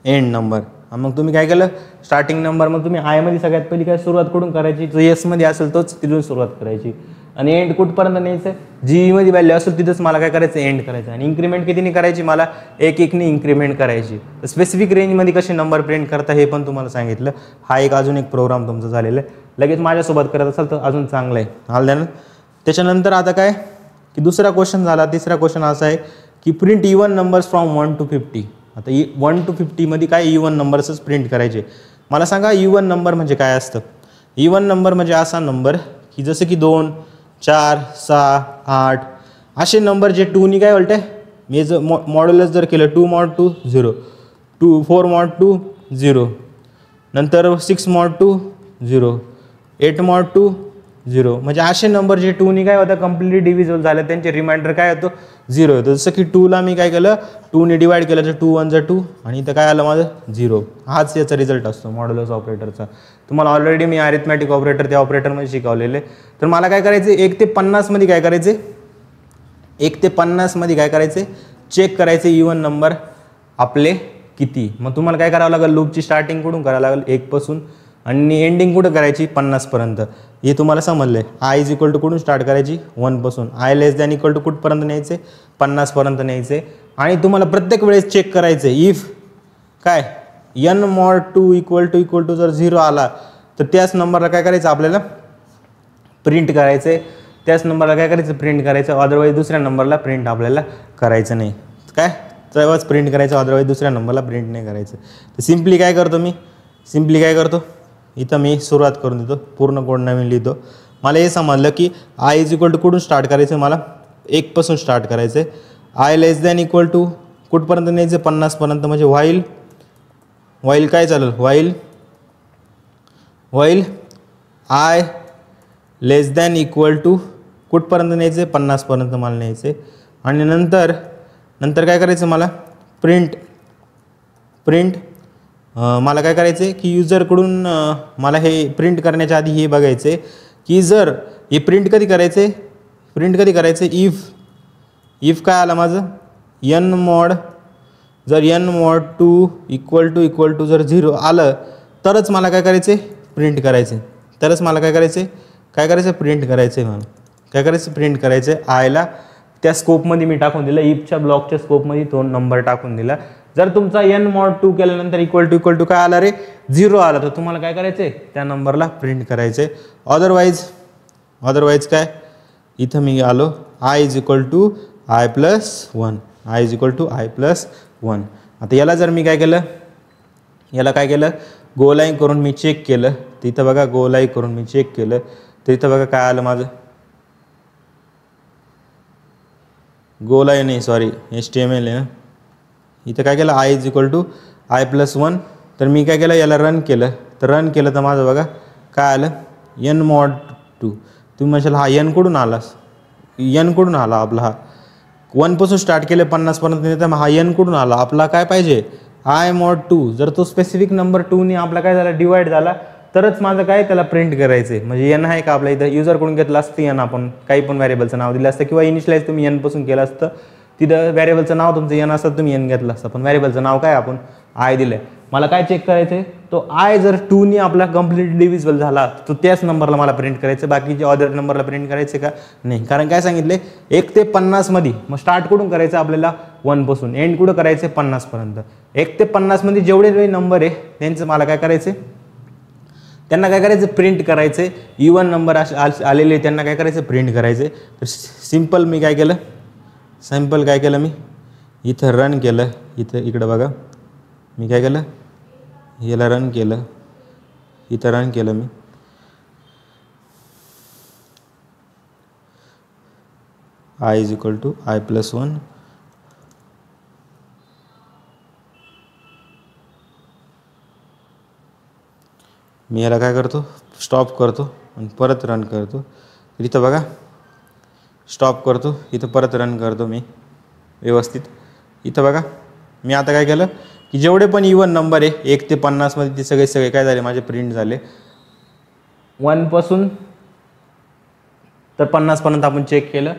एंड नंबर. मग तुम्ही काय केलं स्टार्टिंग नंबर, मग तुम्ही आयमध्ये सगळ्यात पहिली काय सुरुवात कुठून करायची, जो येसमध्ये असेल तोच तिथून सुरुवात करायची, आणि एंड कुठपर्यंत न्यायचं जीमध्ये व्हॅल्यू असेल तिथंच मला काय करायचं एंड करायचं. आणि इन्क्रीमेंट कितीने करायची मला 1-1ने इन्क्रीमेंट करायची. तर स्पेसिफिक रेंजमध्ये कसे नंबर प्रिंट करता हे पण तुम्हाला सांगितलं. हा एक अजून एक प्रोग्राम तुमचा झालेला आहे. लगेच माझ्यासोबत करत असाल तर अजून चांगलं आहे. आलं. त्याच्यानंतर आता काय की दुसरा क्वेश्चन झाला. तिसरा क्वेश्चन असा आहे की print even numbers from 1 to 50. आता 1 to 50 मध्ये काय इवन नंबर्सच प्रिंट करायचे. मला सांगा इवन नंबर म्हणजे काय असतं. इवन नंबर म्हणजे असा नंबर की जसं की 2, 4, 6, 8 असे नंबर जे 2नी काय बोलते मी जर मॉड्युलस जर केलं 2 mod 2 0, 4 mod 2 0, नंतर 6 mod 2 0, 8 mod 2 0, म्हणजे असे नंबर जे 2नी काय होतं कम्प्लिटली डिव्हिजिबल झाले त्यांचे रिमाइंडर काय होतो 0 होतं. जसं की 2ला मी काय केलं 2ने डिवाइड केलं तर 2 1 2 आणि इथं काय आलं माझं 0. हाच याचा रिझल्ट असतो मॉड्युलस ऑपरेटरचा. तुम्हाला ऑलरेडी मी अरिथमॅटिक ऑपरेटर त्या ऑपरेटरमध्ये शिकवलेले. तर मला काय करायचे 1 ते 50 मध्ये काय करायचे 1 ते 50 मध्ये काय करायचे चेक करायचे इवन नंबर आपले किती. मग तुम्हाला काय करावं लागेल लूपची स्टार्टिंग कुठून करावं लागेल 1 पासून आणि एंडिंग कुठं करायची 50 पर्यंत. हे तुम्हाला समजलंय. आय इज इक्वल टू कुठून स्टार्ट करायची 1 पासून, आय लेस दॅन इक्वल टू कुठपर्यंत न्यायचे 50 पर्यंत न्यायचे. आणि तुम्हाला प्रत्येक वेळेस चेक करायचे इफ काय n mod 2 इक्वल टू जर 0 आला तर त्याच नंबरला काय करायचं आपल्याला प्रिंट करायचे. त्याच नंबरला काय करायचं प्रिंट करायचं. अदरवाईज दुसऱ्या नंबरला प्रिंट आपल्याला करायचं नाही. काय तेव्हाच प्रिंट करायचं, अदरवाईज दुसऱ्या नंबरला प्रिंट नाही करायचं. तर सिम्पली काय करतो इथं मी सुरुवात करून देतो, पूर्ण कोड नवीन लिहितो. मला हे समजलं की आय इज इक्वल टू कुठून स्टार्ट करायचं मला 1 पासून स्टार्ट करायचं आहे. I less than equal to कुठपर्यंत न्यायचं 50 पर्यंत. म्हणजे व्हाईल काय चालेल while i less than equal to कुठपर्यंत न्यायचं 50 पर्यंत मला न्यायचं. आणि नंतर काय करायचं मला प्रिंट मला काय करायचं आहे की युजरकडून मला हे प्रिंट करण्याच्या आधी हे बघायचं आहे की जर हे प्रिंट कधी करायचं इफ काय आलं माझं n mod जर n mod 2 इक्वल टू जर 0 आलं तरच मला काय करायचं आहे प्रिंट करायचं आहे, तरच मला काय करायचं आहे प्रिंट करायचं आहे. मला काय करायचं प्रिंट करायचं आहे आयला त्या स्कोपमध्ये मी टाकून दिलं, इफच्या ब्लॉकच्या स्कोपमध्ये तो नंबर टाकून दिला. जर तुमचा n mod 2 केल्यानंतर इक्वल टू काय आला रे 0 आला तर तुम्हाला काय करायचं आहे त्या नंबरला प्रिंट करायचं आहे. अदरवाईज काय इथं मी आलो i is equal to i plus 1 आता याला जर मी काय केलं गोलाई करून मी चेक केलं तर इथं बघा गोलाई करून मी चेक केलं तर इथं बघा काय आलं माझं गोलाई नाही सॉरी HTML आहे ना. इथं काय केलं i is equal to i plus 1 तर मी काय केलं याला रन केलं तर माझं बघा काय आलं n mod 2. तुम्ही म्हणशाल हा n कुठून आला आपला हा 1 पासून स्टार्ट केले 50 पर्यंत तर हा n कुठून आला आपला काय पाहिजे i mod 2. जर तो स्पेसिफिक नंबर 2 ने आपला काय झाला डिवाइड झाला तरच माझं काय त्याला प्रिंट करायचं आहे. म्हणजे n आहे का आपल्या इथं युजरकडून घेतलं असतं n आपण काही पण व्हेरिएबलचं नाव दिलं असतं किंवा इनिशियलाइज तुम्ही n पासून केलं असतं तिथं व्हेरिएबलचं नाव तुमचं n असतं तुम्ही n घेतलं असतं पण व्हेरिएबलचं नाव काय आपण i दिलं आहे. मला काय चेक करायचं आहे तो i जर 2 ने आपला कम्प्लीट डिव्हिजिबल झाला तर त्याच नंबरला मला प्रिंट करायचं बाकीचे अदर नंबरला प्रिंट करायचे का नाही. कारण काय सांगितले 1 ते 50 मध्ये मग स्टार्ट कुठून करायचं आपल्याला 1 पासून एंड कुठं करायचं 50 पर्यंत. 1 ते 50 मध्ये जेवढे नंबर आहे त्यांचं मला काय करायचं त्यांना काय करायचं प्रिंट करायचं. इवन नंबर आलेले त्यांना काय करायचं प्रिंट करायचं. तर सिंपल काय केलं मी इथं रन केलं इकडं बघा मी काय केलं याला रन केलं इथं रन केलं मी i is equal to i plus 1 मी याला काय करतो स्टॉप करतो आणि परत रन करतो. इथं बघा स्टॉप करतो इथं परत रन करतो मी व्यवस्थित. इथं बघा मी आता काय केलं की जेवढे पण इवन नंबर आहे 1 ते 50 मध्ये ते सगळे काय झाले माझे प्रिंट झाले. 1 पासून तर 50 पर्यंत आपण चेक केलं.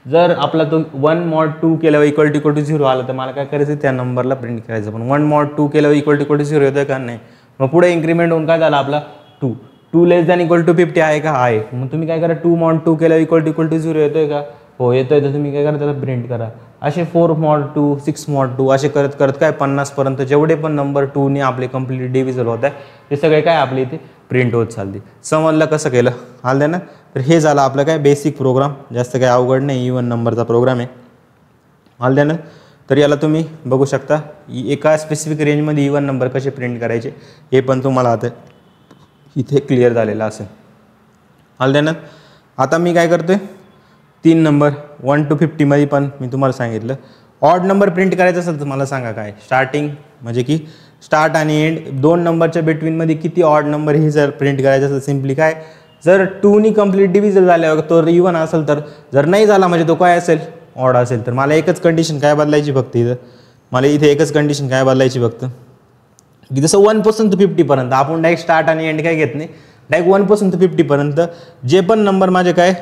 जर आपला तो 1 mod 2 केल्यावर इक्वल टू 0 आलं तर मला काय करायचं त्या नंबरला प्रिंट करायचं. पण 1 mod 2 केल्यावर इक्वल टू 0 येतोय का नाही. मग पुढे इन्क्रीमेंट होऊन काय झालं आपला 2 लेस दॅन इक्वल टू 50 आहे का आहे. मग तुम्ही काय करा 2 mod 2 केल्यावर इक्वल टू 0 येतोय का हो येतोय तर तुम्ही काय करा त्याला प्रिंट करा. असे 4 mod 2 6 mod 2 असे करत काय 50 पर्यंत जेवढे पण नंबर 2 ने आपले कम्प्लीट डिव्हिजल होत आहे ते सगळे काय आपले इथे प्रिंट होत चालते. समजलं कसं केलं आलं ना. तर हे झालं आपलं काय बेसिक प्रोग्राम जास्त काही अवघड नाही इवन नंबरचा प्रोग्राम आहे आलं ना. तर याला तुम्ही बघू शकता एका स्पेसिफिक रेंजमध्ये इवन नंबर कसे प्रिंट करायचे हे पण तुम्हाला आता इथे क्लिअर झालेलं असेल आलं ना. आता मी काय करतोय 3 नंबर 1 to 50 मध्ये पण मी तुम्हाला सांगितलं. ऑड नंबर प्रिंट करायचं असेल तर मला सांगा काय स्टार्टिंग म्हणजे की स्टार्ट आणि एंड 2 नंबरच्या बिटवीनमध्ये किती ऑड नंबर हे जर प्रिंट करायचं असेल सिम्पली काय जर 2 नी कम्प्लीट डिव्हिजल झाल्यावर तो इवन असेल तर जर नाही झाला म्हणजे तो काय असेल ऑड असेल तर मला एकच कंडिशन काय बदलायची फक्त एकच कंडिशन काय बदलायची फक्त की जसं 1 पासून तर 50 पर्यंत आपण डायरेक्ट स्टार्ट आणि एंड काय घेत नाही डायरेक्ट 1 पासून तर 50 पर्यंत जे पण नंबर माझे काय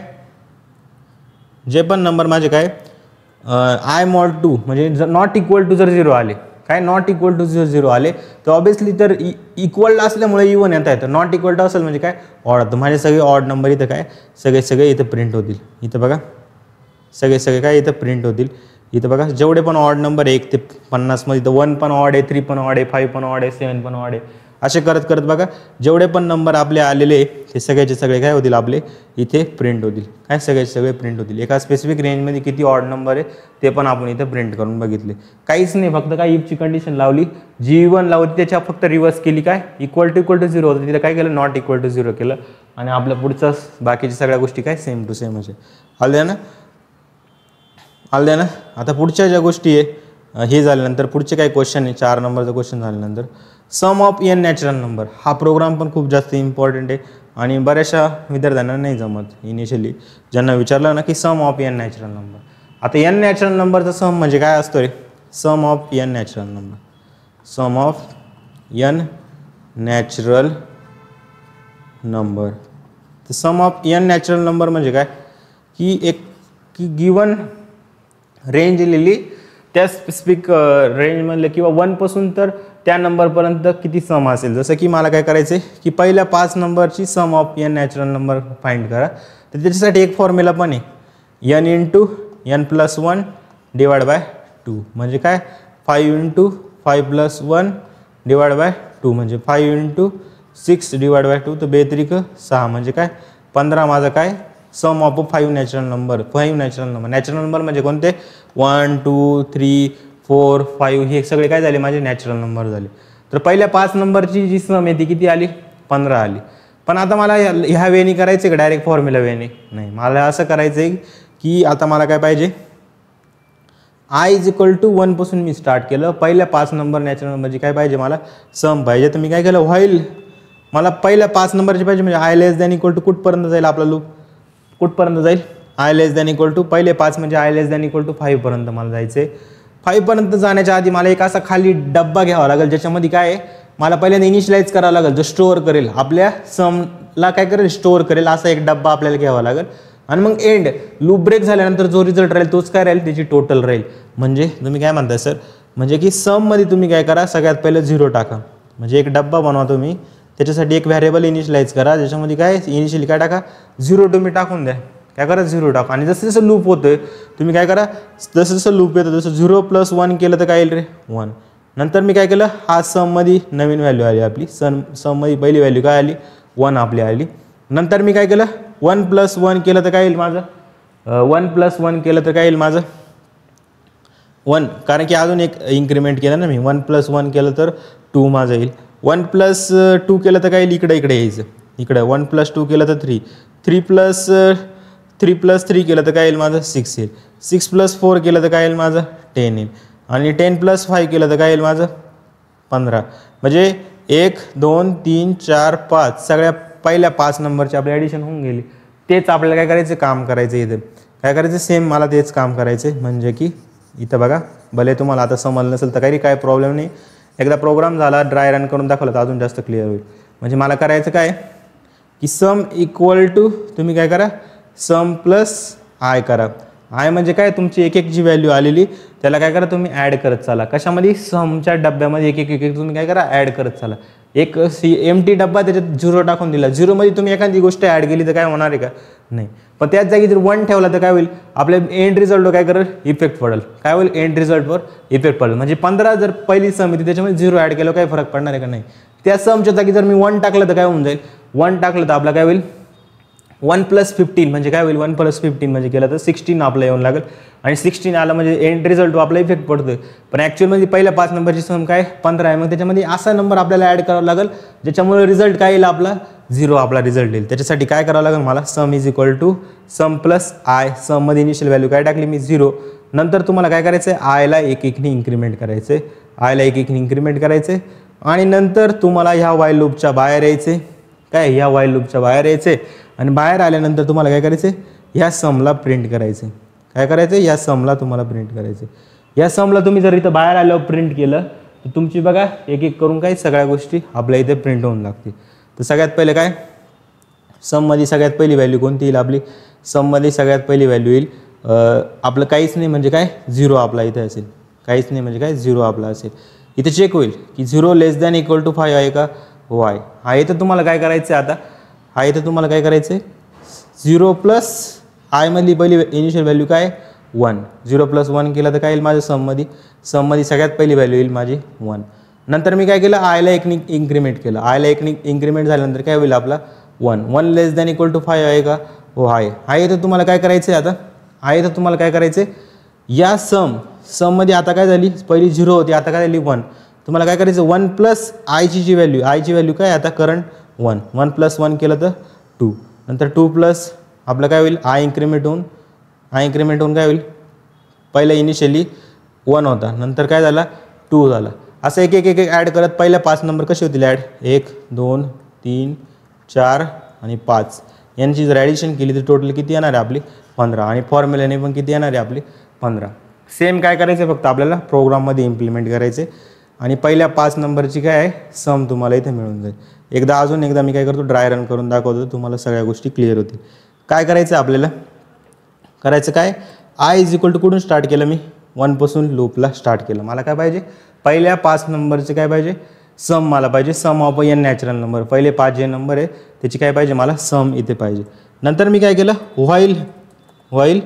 i mod 2 म्हणजे नॉट इक्वल टू जर 0 आले काय नॉट इक्वल टू 0 आले तर ऑब्विसली तर इक्वल असल्यामुळे इवन येता येतं. नॉट इक्वल टू असेल म्हणजे काय ऑड तर माझे सगळे ऑड नंबर इथं काय सगळे इथं प्रिंट होतील. इथं बघा सगळे काय इथं प्रिंट होतील. इथं बघा जेवढे पण ऑड नंबर 1 ते 50 मध्ये तर 1 पण ऑड आहे 3 पण ऑड आहे 5 पण ऑड आहे 7 पण ऑड आहे असे करत बघा जेवढे पण नंबर आपले आलेले ते सगळ्याचे सगळे काय होतील आपले इथे प्रिंट होतील काय सगळे प्रिंट होतील. एका स्पेसिफिक रेंजमध्ये किती ऑड नंबर आहे ते पण आपण इथे प्रिंट करून बघितले. काहीच नाही फक्त काय इफची कंडिशन लावली जी इवन लावली त्याच्या फक्त रिव्हर्स केली काय इक्वल टू 0 होतं तिथे काय केलं नॉट इक्वल टू 0 केलं आणि आपल्या पुढचं बाकीच्या सगळ्या गोष्टी काय सेम टू सेम असे आल्या ना. आता पुढच्या ज्या गोष्टी आहे हे झाल्यानंतर पुढचे काही क्वेश्चन आहे 4 नंबरचा क्वेश्चन झाल्यानंतर सम ऑफ n नॅचरल नंबर हा प्रोग्राम पण खूप जास्त इम्पॉर्टंट आहे आणि बऱ्याचशा विद्यार्थ्यांना नाही जमत इनिशियली ज्यांना विचारलं ना की sum of n natural number. आता n नॅचरल नंबरचा सम म्हणजे काय असतो रे sum of n natural number n natural number. तर sum of n natural number म्हणजे काय की एक की गिवन रेंज लिहिली त्या स्पेसिफिक रेंजमधले किंवा 1 पासून तर त्या नंबरपर्यंत किती सम असेल. जसं की मला काय करायचं आहे की पहिल्या 5 नंबरची sum of n natural number find करा. तर त्याच्यासाठी एक फॉर्म्युला पण आहे n into n plus 1 divide by 2 म्हणजे काय 5 इंटू 5 प्लस 1 डिवाइड बाय 2 म्हणजे 5 इंटू 6 डिवाइड बाय 2 तर 6 म्हणजे काय 15 माझं काय sum of 5 natural number. 5 natural number. Natural number म्हणजे कोणते 1 2 3 4 5 हे सगळे काय झाले माझे नॅचरल नंबर झाले. तर पहिल्या 5 नंबरची जी सम आहे ती किती आली 15 आली. पण आता मला ह्या वेनी करायचं का डायरेक्ट फॉर्म्युला वेनी नाही. मला असं करायचं आहे की आता मला काय पाहिजे i इज इक्वल टू 1 पासून मी स्टार्ट केलं. पहिल्या 5 नंबर नॅचरल नंबरची काय पाहिजे मला सम पाहिजे. तर मी काय केलं व्हाईल मला पहिल्या 5 नंबरची पाहिजे म्हणजे i less than equal to कुठपर्यंत जाईल आपला लूप कुठपर्यंत जाईल i less than equal to पहिले 5 म्हणजे i less than equal to 5 पर्यंत मला जायचे. 5 पर्यंत जाण्याच्या आधी मला एक असा खाली डब्बा घ्यावा लागेल ज्याच्यामध्ये काय आहे मला पहिल्यांदा इनिशियलाइज करावं लागेल जो स्टोअर करेल आपल्या समला काय करेल स्टोअर करेल असा एक डब्बा आपल्याला घ्यावा लागेल. आणि मग एंड लूप ब्रेक झाल्यानंतर जो रिझल्ट राहील तोच काय राहील त्याची टोटल राहील. म्हणजे तुम्ही काय म्हणताय सर म्हणजे की सममध्ये तुम्ही काय करा सगळ्यात पहिलं 0 टाका म्हणजे एक डब्बा बनवा तुम्ही त्याच्यासाठी एक व्हेरिएबल इनिशियलाइज करा ज्याच्यामध्ये काय इनिशियली काय टाका 0 तुम्ही टाकून द्या. काय करा 0 टाका आणि जसं जसं लूप होतोय तुम्ही काय करा जसं जसं लूप येतं जसं 0 प्लस 1 केलं तर काय येईल रे 1. नंतर मी काय केलं हा सममध्ये नवीन व्हॅल्यू आली आपली सममध्ये पहिली व्हॅल्यू काय आली 1 आपली आली. नंतर मी काय केलं 1 प्लस 1 केलं तर काय येईल माझं 1 प्लस 1 केलं तर काय येईल माझं 1 कारण की अजून एक इन्क्रीमेंट केलं ना मी 1 प्लस 1 केलं तर 2 माझं येईल. 1 प्लस 2 केलं तर काय येईल इकडे यायचं इकडे 1 प्लस 2 केलं तर 3 प्लस 3 केलं तर काय येईल माझं 6 येईल. 6 प्लस 4 केलं तर काय येईल माझं 10 येईल. आणि 10 प्लस 5 केलं तर काय येईल माझं 15. म्हणजे 1 2 3 4 5 सगळ्या पहिल्या 5 नंबरची आपली ॲडिशन होऊन गेली. तेच आपल्याला काय करायचं काम करायचं इथे काय करायचं सेम मला तेच काम करायचं म्हणजे की इथं बघा भले तुम्हाला आता समजलं नसेल तर काही काय प्रॉब्लेम नाही. एकदा प्रोग्राम झाला ड्राय रन करून दाखवला तर अजून जास्त क्लिअर होईल. म्हणजे मला करायचं काय की सम इक्वल टू तुम्ही काय करा सम प्लस आय करा. आय म्हणजे काय तुमची एक एक जी व्हॅल्यू आलेली त्याला काय करा तुम्ही ॲड करत चाला. कशामध्ये समच्या डब्यामध्ये एक एक तुम्ही काय करा ॲड करत चाला. एक एमटी डब्बा त्याच्यात 0 टाकून दिला 0 मध्ये तुम्ही एखादी गोष्ट ॲड केली तर काय होणार आहे का नाही. पण त्याच जागी जर 1 ठेवला तर काय होईल आपल्या एंड रिझल्टवर काय करेल इफेक्ट पडेल. काय होईल एंड रिझल्टवर इफेक्ट पडेल. म्हणजे 15 जर पहिली सम येते त्याच्यामध्ये 0 ॲड केलं काय फरक पडणार आहे का नाही. त्या समच्या जागी जर मी 1 टाकलं तर काय होऊन जाईल 1 टाकलं तर आपला काय होईल 1 प्लस 15 म्हणजे काय होईल 1 प्लस 15 म्हणजे केलं तर 16 आपलं येऊन लागेल. आणि 16 आलं म्हणजे एंड रिझल्ट आपला इफेक्ट पडतोय. पण ॲक्च्युअलमध्ये पहिल्या 5 नंबरची सम काय 15 आहे. मग त्याच्यामध्ये असा नंबर आपल्याला ॲड करावा लागेल ज्याच्यामुळे रिझल्ट काय येईल आपला 0 आपला रिझल्ट येईल. त्याच्यासाठी काय करावं लागेल मला sum is equal to sum plus i. सममध्ये इनिशियल व्हॅल्यू काय टाकली मी 0. नंतर तुम्हाला काय करायचं आहे आयला एक एकने इन्क्रीमेंट करायचं आहे. आयला एक एकने इन्क्रीमेंट करायचं आहे. आणि नंतर तुम्हाला ह्या वाईल लूपच्या बाहेर यायचे काय ह्या वाईल लूपच्या बाहेर यायचे. आणि बाहेर आल्यानंतर तुम्हाला काय करायचं ह्या समला प्रिंट करायचं. काय करायचं या समला तुम्हाला प्रिंट करायचं. या समला तुम्ही जर इथं बाहेर आल्यावर प्रिंट केलं तर तुमची बघा एक एक करून काही सगळ्या गोष्टी आपल्या इथे प्रिंट होऊन लागतील. तर सगळ्यात पहिले काय सममध्ये सगळ्यात पहिली व्हॅल्यू कोणती येईल आपली सममध्ये सगळ्यात पहिली व्हॅल्यू येईल आपलं काहीच नाही म्हणजे काय 0 आपला इथे असेल. काहीच नाही म्हणजे काय 0 आपला असेल. इथे चेक होईल की 0 लेस दॅन इक्वल टू 5 आहे का हो आहे. हा इथं तुम्हाला काय करायचं आहे आता हा इथं तुम्हाला काय करायचं आहे 0 प्लस आयमधली पहिली इनिशियल व्हॅल्यू काय 1. 0 प्लस 1 केलं तर काय येईल माझ्या सममध्ये सगळ्यात पहिली व्हॅल्यू येईल माझी 1. नंतर मी काय केलं आयला एक इन्क्रीमेंट केलं. आयला एक इन्क्रीमेंट झाल्यानंतर काय होईल आपला 1 लेस दॅन इक्वल टू 5 आहे का हो आहे. हा इथं तुम्हाला काय करायचं आहे आता हा इथं तुम्हाला काय करायचं आहे या सममध्ये आता काय झाली पहिली 0 होती आता काय झाली 1. तुम्हाला काय करायचं 1 प्लस आयची जी व्हॅल्यू काय आता करंट 1 प्लस 1 केलं तर 2. नंतर 2 प्लस आपलं काय होईल आय इन्क्रीमेंट होऊन काय होईल पहिला इनिशियली 1 होता नंतर काय झाला 2 झाला. असं एक एक एक ॲड करत पहिल्या 5 नंबर कसे होतील ॲड 1 2 3 4 आणि 5 यांची जर ॲडिशन केली तर टोटल किती येणार आहे आपली 15. आणि फॉर्म्युल्याने पण किती येणार आहे आपली 15. सेम काय करायचं फक्त आपल्याला प्रोग्राममध्ये इम्प्लिमेंट करायचे. आणि पहिल्या 5 नंबरची काय आहे सम तुम्हाला इथे मिळून जाईल. अजून एकदा मी काय करतो ड्राय रन करून दाखवतो, तुम्हाला सगळ्या गोष्टी क्लिअर होतील. काय करायचं आपल्याला, करायचं काय, आय इज इक्वल टू कुठून स्टार्ट केलं मी 1 पासून लूपला स्टार्ट केलं. मला काय पाहिजे पहिल्या 5 नंबरचे काय पाहिजे सम मला पाहिजे, सम ऑफ एन नॅचरल नंबर. पहिले 5 जे नंबर आहे त्याची काय पाहिजे मला सम इथे पाहिजे. नंतर मी काय केलं while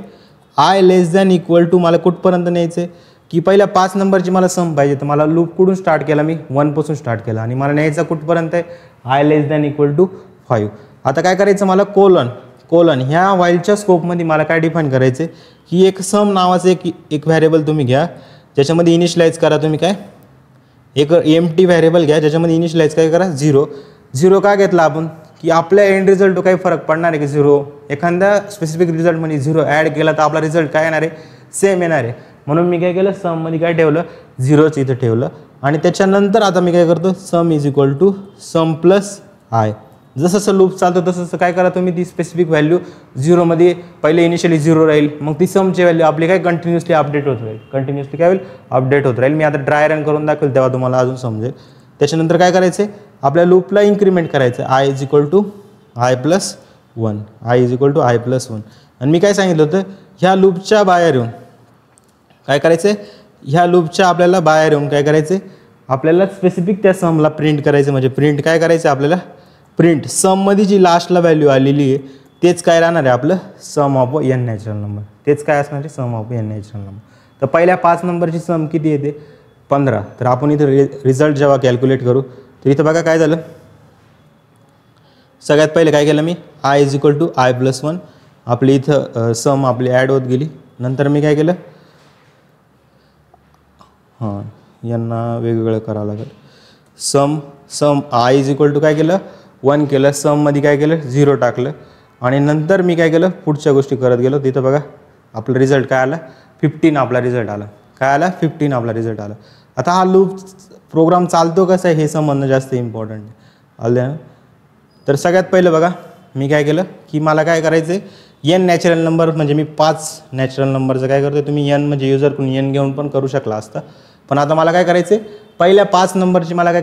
i less than equal to, मला कुठपर्यंत न्यायचं आहे की पहिल्या 5 नंबरची मला सम पाहिजे. तर मला लूप कुठून स्टार्ट केला मी 1 पासून स्टार्ट केला आणि मला न्यायचा कुठपर्यंत आहे i less than equal to 5. आता काय करायचं मला कोलन ह्या व्हाईलच्या स्कोपमध्ये मला काय डिफाईन करायचं आहे की एक सम नावाचं एक व्हॅरिएबल तुम्ही घ्या ज्याच्यामध्ये इनिशियलाइज करा तुम्ही काय एक एम्प्टी व्हॅरिएबल घ्या ज्याच्यामध्ये इनिशियलाइज काय करा 0 का घेतला आपण की आपल्या एंड रिझल्ट काही फरक पडणार आहे की 0, एखाद्या स्पेसिफिक रिझल्टमध्ये 0 ॲड केला तर आपला रिझल्ट काय येणार आहे सेम येणार आहे. म्हणून मी काय केलं सममध्ये काय ठेवलं 0च इथं ठेवलं आणि त्याच्यानंतर आता मी काय करतो sum is equal to sum plus i. जसं जसं लूप चालतो तसं काय करा तुम्ही ती स्पेसिफिक व्हॅल्यू 0मध्ये पहिले इनिशियली 0 राहील, मग ती समची व्हॅल्यू आपली काय कंटिन्युअसली अपडेट होत राहील, कंटिन्युअसली काय होईल अपडेट होत राहील. मी आता ड्राय रन करून दाखवेल तेव्हा तुम्हाला अजून समजेल. त्याच्यानंतर काय करायचं आहे आपल्या लूपला इन्क्रीमेंट करायचं i is equal to i plus 1, i is equal to i plus 1. आणि मी काय सांगितलं होतं ह्या लूपच्या बाहेर येऊन काय करायचं आहे, ह्या लूपच्या आपल्याला बाहेर येऊन काय करायचं आहे आपल्याला स्पेसिफिक त्या समला प्रिंट करायचं. म्हणजे प्रिंट काय करायचं आपल्याला प्रिंट सममध्ये जी लास्टला व्हॅल्यू आलेली आहे तेच काय राहणार आहे आपलं सम ऑफ एन नॅचरल नंबर, तेच काय असणार आहे सम ऑफ एन नॅचरल नंबर. तर पहिल्या 5 नंबरची सम किती येते 15. तर आपण इथं रिझल्ट जेव्हा कॅल्क्युलेट करू तर इथं बघा काय झालं, सगळ्यात पहिले काय केलं मी i is equal to i plus 1, आपली इथं सम आपली ॲड होत गेली. नंतर मी काय केलं यांना वेगवेगळं करावं लागेल. सम आय इज इक्वल टू काय केलं 1 केलं, सममध्ये काय केलं 0 टाकलं आणि नंतर मी काय केलं पुढच्या गोष्टी करत गेलो. तिथं बघा आपला रिझल्ट काय आला 15 आपला रिझल्ट आला. काय आला 15 आपला रिझल्ट आला. आता हा लूप प्रोग्राम चालतो कसा आहे हे समजणं जास्त इम्पॉर्टंट आहे आलं. तर सगळ्यात पहिलं बघा मी काय केलं की मला काय करायचं आहे एन नॅचरल नंबर, म्हणजे मी 5 नॅचरल नंबरचं काय करतो, तुम्ही एन म्हणजे युजरकडून एन घेऊन पण करू शकला असता, पण आता मला काय करायचं आहे पहिल्या 5 नंबरची मला काय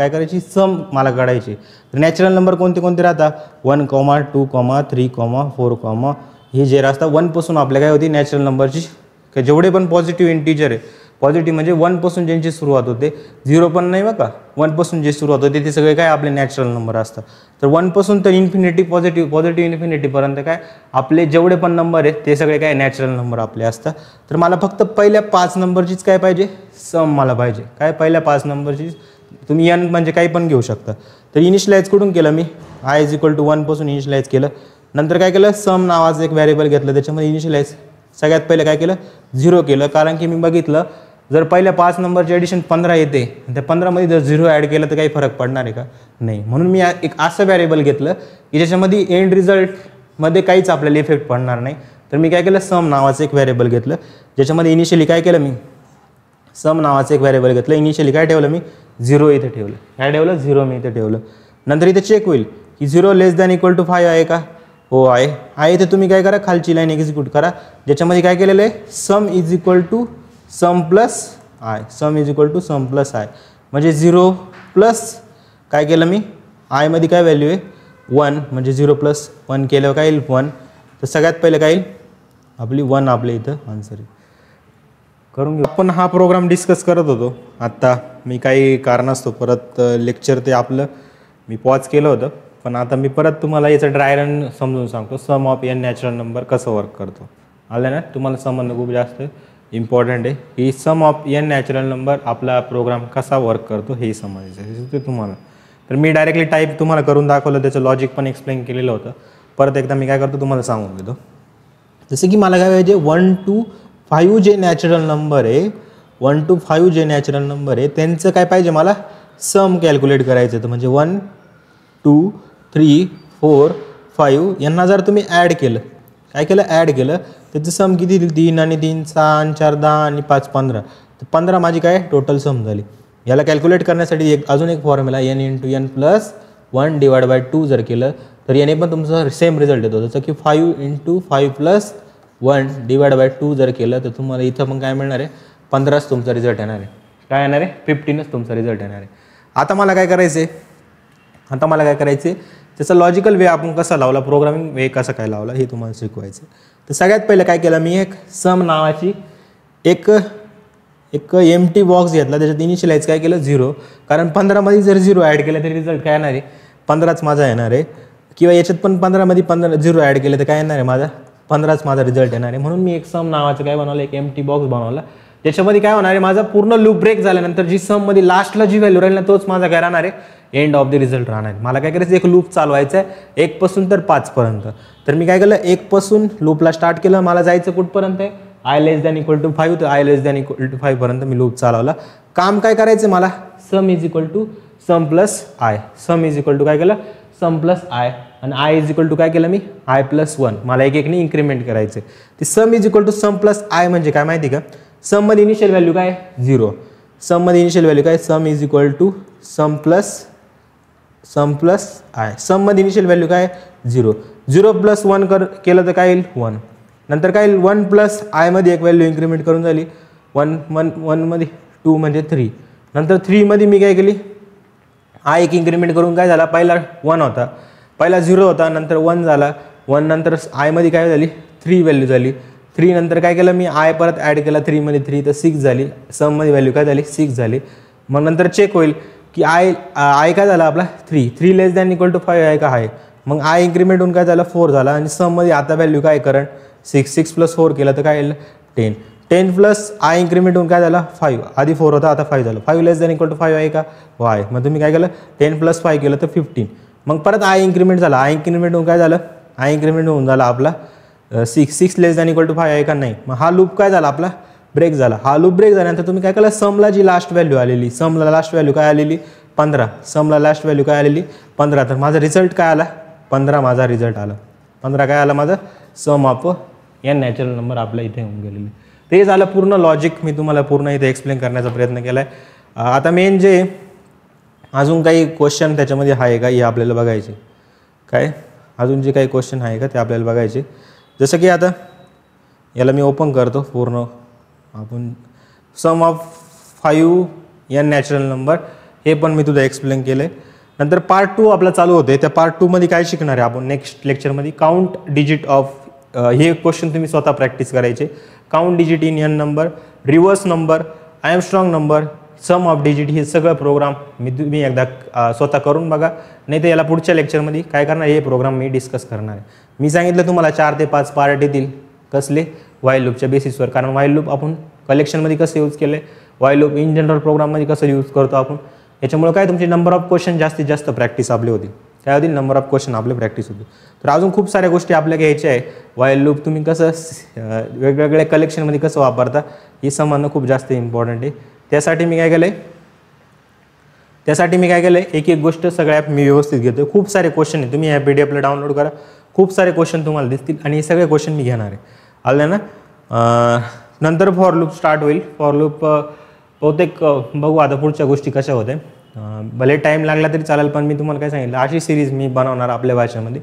करायची सम मला काढायची. नॅचरल नंबर कोणते कोणते राहतात 1, 2, 3, 4 हे जे राहतात 1 पासून आपल्या काय होती नॅचरल नंबरची जेवढे पण पॉझिटिव्ह इंटीजर आहे, पॉझिटिव्ह म्हणजे 1 पासून ज्यांची सुरुवात होते 0 पण नाही बघा 1 पासून जे सुरुवात होते ते सगळे काय आपले नॅचरल नंबर असतात. तर 1 पासून तर इन्फिनिटी पॉझिटिव्ह इन्फिनिटीपर्यंत काय आपले जेवढे पण नंबर आहेत ते सगळे काय नॅचरल नंबर आपले असतात. तर मला फक्त पहिल्या 5 नंबरचीच काय पाहिजे सम मला पाहिजे. काय पहिल्या 5 नंबरची तुम्ही एन म्हणजे काही पण घेऊ शकता. तर इनिशियलाइज कुठून केलं मी आय इज इक्वल टू 1 पासून इनिशियलाइज केलं. नंतर काय केलं सम नावाचं एक व्हॅरिएबल घेतलं त्याच्यामध्ये इनिशियलाइज सगळ्यात पहिलं काय केलं 0 केलं, कारण की मी बघितलं जर पहिल्या 5 नंबरची ॲडिशन 15 येते त्या 15मध्ये जर 0 ॲड केलं तर काही फरक पडणार आहे का नाही. म्हणून मी एक असं व्हॅरिएबल घेतलं की ज्याच्यामध्ये एंड रिझल्टमध्ये काहीच आपल्याला इफेक्ट पडणार नाही. तर मी काय केलं सम नावाचं एक व्हॅरिएबल घेतलं ज्याच्यामध्ये इनिशियली काय केलं मी सम नावाचं एक व्हॅरिएबल घेतलं. इनिशियली काय ठेवलं मी 0 इथे ठेवलं, काय ठेवलं 0 मी इथे ठेवलं. नंतर इथे चेक होईल की 0 लेस दॅन इक्वल टू 5 आहे का, हो आहे. इथे तुम्ही काय करा खालची लाईन एक्झिक्यूट करा ज्याच्यामध्ये काय केलेलं आहे sum is equal to sum plus i, sum is equal to sum plus i म्हणजे 0 प्लस काय केलं मी आयमध्ये काय व्हॅल्यू आहे 1 म्हणजे 0 प्लस 1 केल्यावर काय येईल 1. तर सगळ्यात पहिलं काय येईल आपली 1 आपल्या इथं आन्सर करून घेऊ. आपण हा प्रोग्राम डिस्कस करत होतो आत्ता, मी काही कारणास्तव परत लेक्चर ते आपलं मी पॉज केलं होतं, पण आता मी परत तुम्हाला याचं ड्राय रन समजून सांगतो सम ऑफ एन नॅचरल नंबर कसं वर्क करतो. आलं ना, तुम्हाला समजणं खूप जास्त इम्पॉर्टंट आहे की sum of N natural number आपला प्रोग्राम कसा वर्क करतो हे समजायचं ते तुम्हाला. तर मी डायरेक्टली टाईप तुम्हाला करून दाखवलं, त्याचं लॉजिक पण एक्सप्लेन केलेलं होतं. परत एकदा मी काय करतो तुम्हाला सांगून देतो. जसं की मला काय पाहिजे 1 to 5 जे नॅचरल नंबर आहे 1 to 5 जे नॅचरल नंबर आहे त्यांचं काय पाहिजे मला सम कॅल्क्युलेट करायचं. तर म्हणजे 1, 2, 3, 4, 5 यांना जर तुम्ही ॲड केलं काय केलं ॲड केलं त्याचं सम किती 3 आणि 3 6 आणि 4 10 आणि 5 15. तर 15 माझी काय टोटल सम झाली. याला कॅल्क्युलेट करण्यासाठी अजून एक फॉर्म्युला n × n + 1 / 2 जर केलं तर याने पण तुमचा सेम रिझल्ट येतो. जसं की 5 × 5 + 1 / 2 जर केलं तर तुम्हाला इथं पण काय मिळणार आहे 15च तुमचा रिझल्ट येणार आहे. काय येणार आहे 15च तुमचा रिझल्ट येणार आहे. आता मला काय करायचं आहे त्याचा लॉजिकल वे आपण कसा लावला, प्रोग्रामिंग वे कसा काय लावला हे तुम्हाला शिकवायचं. तर सगळ्यात पहिलं काय केलं मी, एक सम नावाची एक एम्प्टी बॉक्स घेतला, त्याच्यात इनिशियलाइज काय केलं 0, कारण 15मध्ये जर 0 ॲड केलं तरी रिझल्ट काय येणार आहे 15च माझा येणार आहे, किंवा याच्यात पण 15मध्ये 0 ॲड केलं तर काय येणार आहे माझा 15च माझा रिझल्ट येणार आहे. म्हणून मी एक सम नावाचं काय बनवलं, एक एम्प्टी बॉक्स बनवला. त्याच्यामध्ये काय होणार आहे, माझा पूर्ण लूप ब्रेक झाल्यानंतर जी सममध्ये लास्टला जी व्हॅल्यू राहील ना तोच माझा काय राहणार आहे एंड ऑफ द रिझल्ट राहणार आहे. मला काय करायचं, एक लूप चालवायचं आहे 1 पासून तर 5 पर्यंत. तर मी काय केलं 1 पासून लूपला स्टार्ट केलं, मला जायचं कुठपर्यंत आहे i <= 5, तर i <= 5 पर्यंत मी लूप चालवला. काम काय करायचं मला, सम = सम प्लस आय, सम = काय केलं सम प्लस आय, आणि i काय केलं मी i+1, मला एक एकने इन्क्रीमेंट करायचे. ते सम = सम प्लस आय म्हणजे काय माहिती का, सम मध्ये इनिशियल व्हॅल्यू काय 0, सम मध्ये इनिशियल व्हॅल्यू काय सम = सम प्लस आय, सम मध्ये इनिशियल व्हॅल्यू काय 0, 0 + 1 केलं तर काय येईल 1, नंतर काय येईल 1 + आय मध्ये एक व्हॅल्यू इन्क्रीमेंट करून झाली 1 मध्ये 2 म्हणजे 3, नंतर 3 मध्ये मी काय केली आय एक इन्क्रीमेंट करून काय झाला, पहिला 1 होता, पहिला 0 होता, नंतर 1 झाला, 1 नंतर आय मध्ये काय झाली 3 व्हॅल्यू झाली, 3 नंतर काय केलं मी आय परत ॲड केला 3 मध्ये 3 तर 6 झाली, सम मध्ये व्हॅल्यू काय झाली 6 झाली. मग नंतर चेक होईल की आय काय झाला आपला 3 <= 5 आहे का आहे, मग आय इन्क्रीमेंट होऊन काय झालं 4 झाला, आणि सम मध्ये आता व्हॅल्यू काय करंट 6 + 4 केलं तर काय येईल 10, 10 प्लस आय इन्क्रीमेंट होऊन काय झाला 5, आधी 4 होता आता 5 झालं, 5 <= 5 आहे का वाय, मग तुम्ही काय केलं 10 + 5 केलं तर 15, मग परत आय इन्क्रीमेंट झाला, आय इन्क्रीमेंट होऊन काय झालं आय इन्क्रीमेंट होऊन झाला आपला 6 <= 5 आहे का नाही, मग हा लूप काय झाला आपला ब्रेक झाला. हा लूप ब्रेक झाल्यानंतर तुम्ही काय केलं, समला जी लास्ट व्हॅल्यू आलेली, समला लास्ट व्हॅल्यू काय आलेली 15, समला लास्ट व्हॅल्यू काय आलेली 15, तर माझा रिझल्ट काय आला 15, माझा रिझल्ट आला 15, काय आला माझा सम ऑफ n नॅचरल नंबर आपल्या इथे येऊन गेलेली. ते झालं पूर्ण लॉजिक, मी तुम्हाला पूर्ण इथे एक्सप्लेन करण्याचा प्रयत्न केला आहे. आता मेन जे अजून काही क्वेश्चन त्याच्यामध्ये आहे का हे आपल्याला बघायचे, काय अजून जे काही क्वेश्चन आहे का ते आपल्याला बघायचे. जसं की आता याला मी ओपन करतो पूर्ण, आपण सम ऑफ 5 n नॅचरल नंबर हे पण मी तुझं एक्सप्लेन केलं आहे. नंतर पार्ट 2 आपला चालू होते, त्या पार्ट 2 मध्ये काय शिकणार आहे आपण नेक्स्ट लेक्चरमध्ये, काउंट डिजिट ऑफ, हे क्वेश्चन तुम्ही स्वतः प्रॅक्टिस करायचे. Count digit in n number, reverse number, Armstrong number, sum of digit, हे सगळं प्रोग्राम तुम्ही एकदा स्वतः करून बघा, नाही तर याला पुढच्या लेक्चरमध्ये काय करणार हे प्रोग्राम मी डिस्कस करणार आहे. मी सांगितलं तुम्हाला 4 ते 5 पार्ट येतील कसले, व्हाईल लूपच्या बेसिसवर, कारण व्हाईल लूप आपण कलेक्शनमध्ये कसं यूज केलं आहे, व्हाईल लूप इन जनरल प्रोग्राममध्ये कसं यूज करतो आपण, याच्यामुळे काय तुमची नंबर ऑफ क्वेश्चन जास्तीत जास्त प्रॅक्टिस आपली होती, काय होती नंबर ऑफ क्वेश्चन आपले प्रॅक्टिस होती. तर अजून खूप साऱ्या गोष्टी आपल्या घ्यायच्या आहे. व्हाईल लूप तुम्ही कसं वेगवेगळ्या कलेक्शनमध्ये कसं वापरता हे समजणं खूप जास्त इम्पॉर्टंट आहे. त्यासाठी मी काय केलं आहे, एक एक गोष्ट सगळ्या मी व्यवस्थित घेतो. खूप सारे क्वेश्चन आहे, तुम्ही या PDF डाउनलोड करा, खूप सारे क्वेश्चन तुम्हाला दिसतील, आणि हे सगळे क्वेश्चन मी घेणार आहे. आलं ना. नंतर फॉर लूप स्टार्ट होईल. फॉर लूप बहुतेक बघू आता पुढच्या गोष्टी कशा होत्या, भले टाईम लागला तरी चालेल, पण मी तुम्हाला काय सांगितलं अशी सिरीज मी बनवणार आपल्या भाषेमध्ये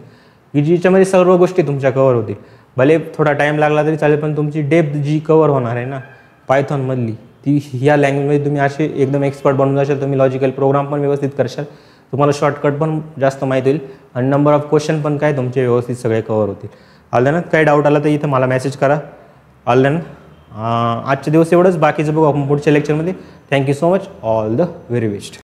की जिच्यामध्ये सर्व गोष्टी तुमच्या कवर होतील. भले थोडा टाईम लागला तरी चालेल, पण तुमची डेप्थ जी कवर होणार आहे ना पायथॉनमधली, ती ह्या लँग्वेजमध्ये तुम्ही असे एकदम एक्सपर्ट बनून जाशाल. तुम्ही लॉजिकल प्रोग्राम पण व्यवस्थित करशाल, तुम्हाला शॉर्टकट पण जास्त माहिती होईल, आणि नंबर ऑफ क्वेश्चन पण काय तुमचे व्यवस्थित सगळे कवर होतील. आलं ना. काही डाऊट आला तर इथं मला मेसेज करा. आलं ना. आजच्या दिवस एवढंच, बाकीचं बघू आपण पुढच्या लेक्चरमध्ये. Thank you so much, all the very best.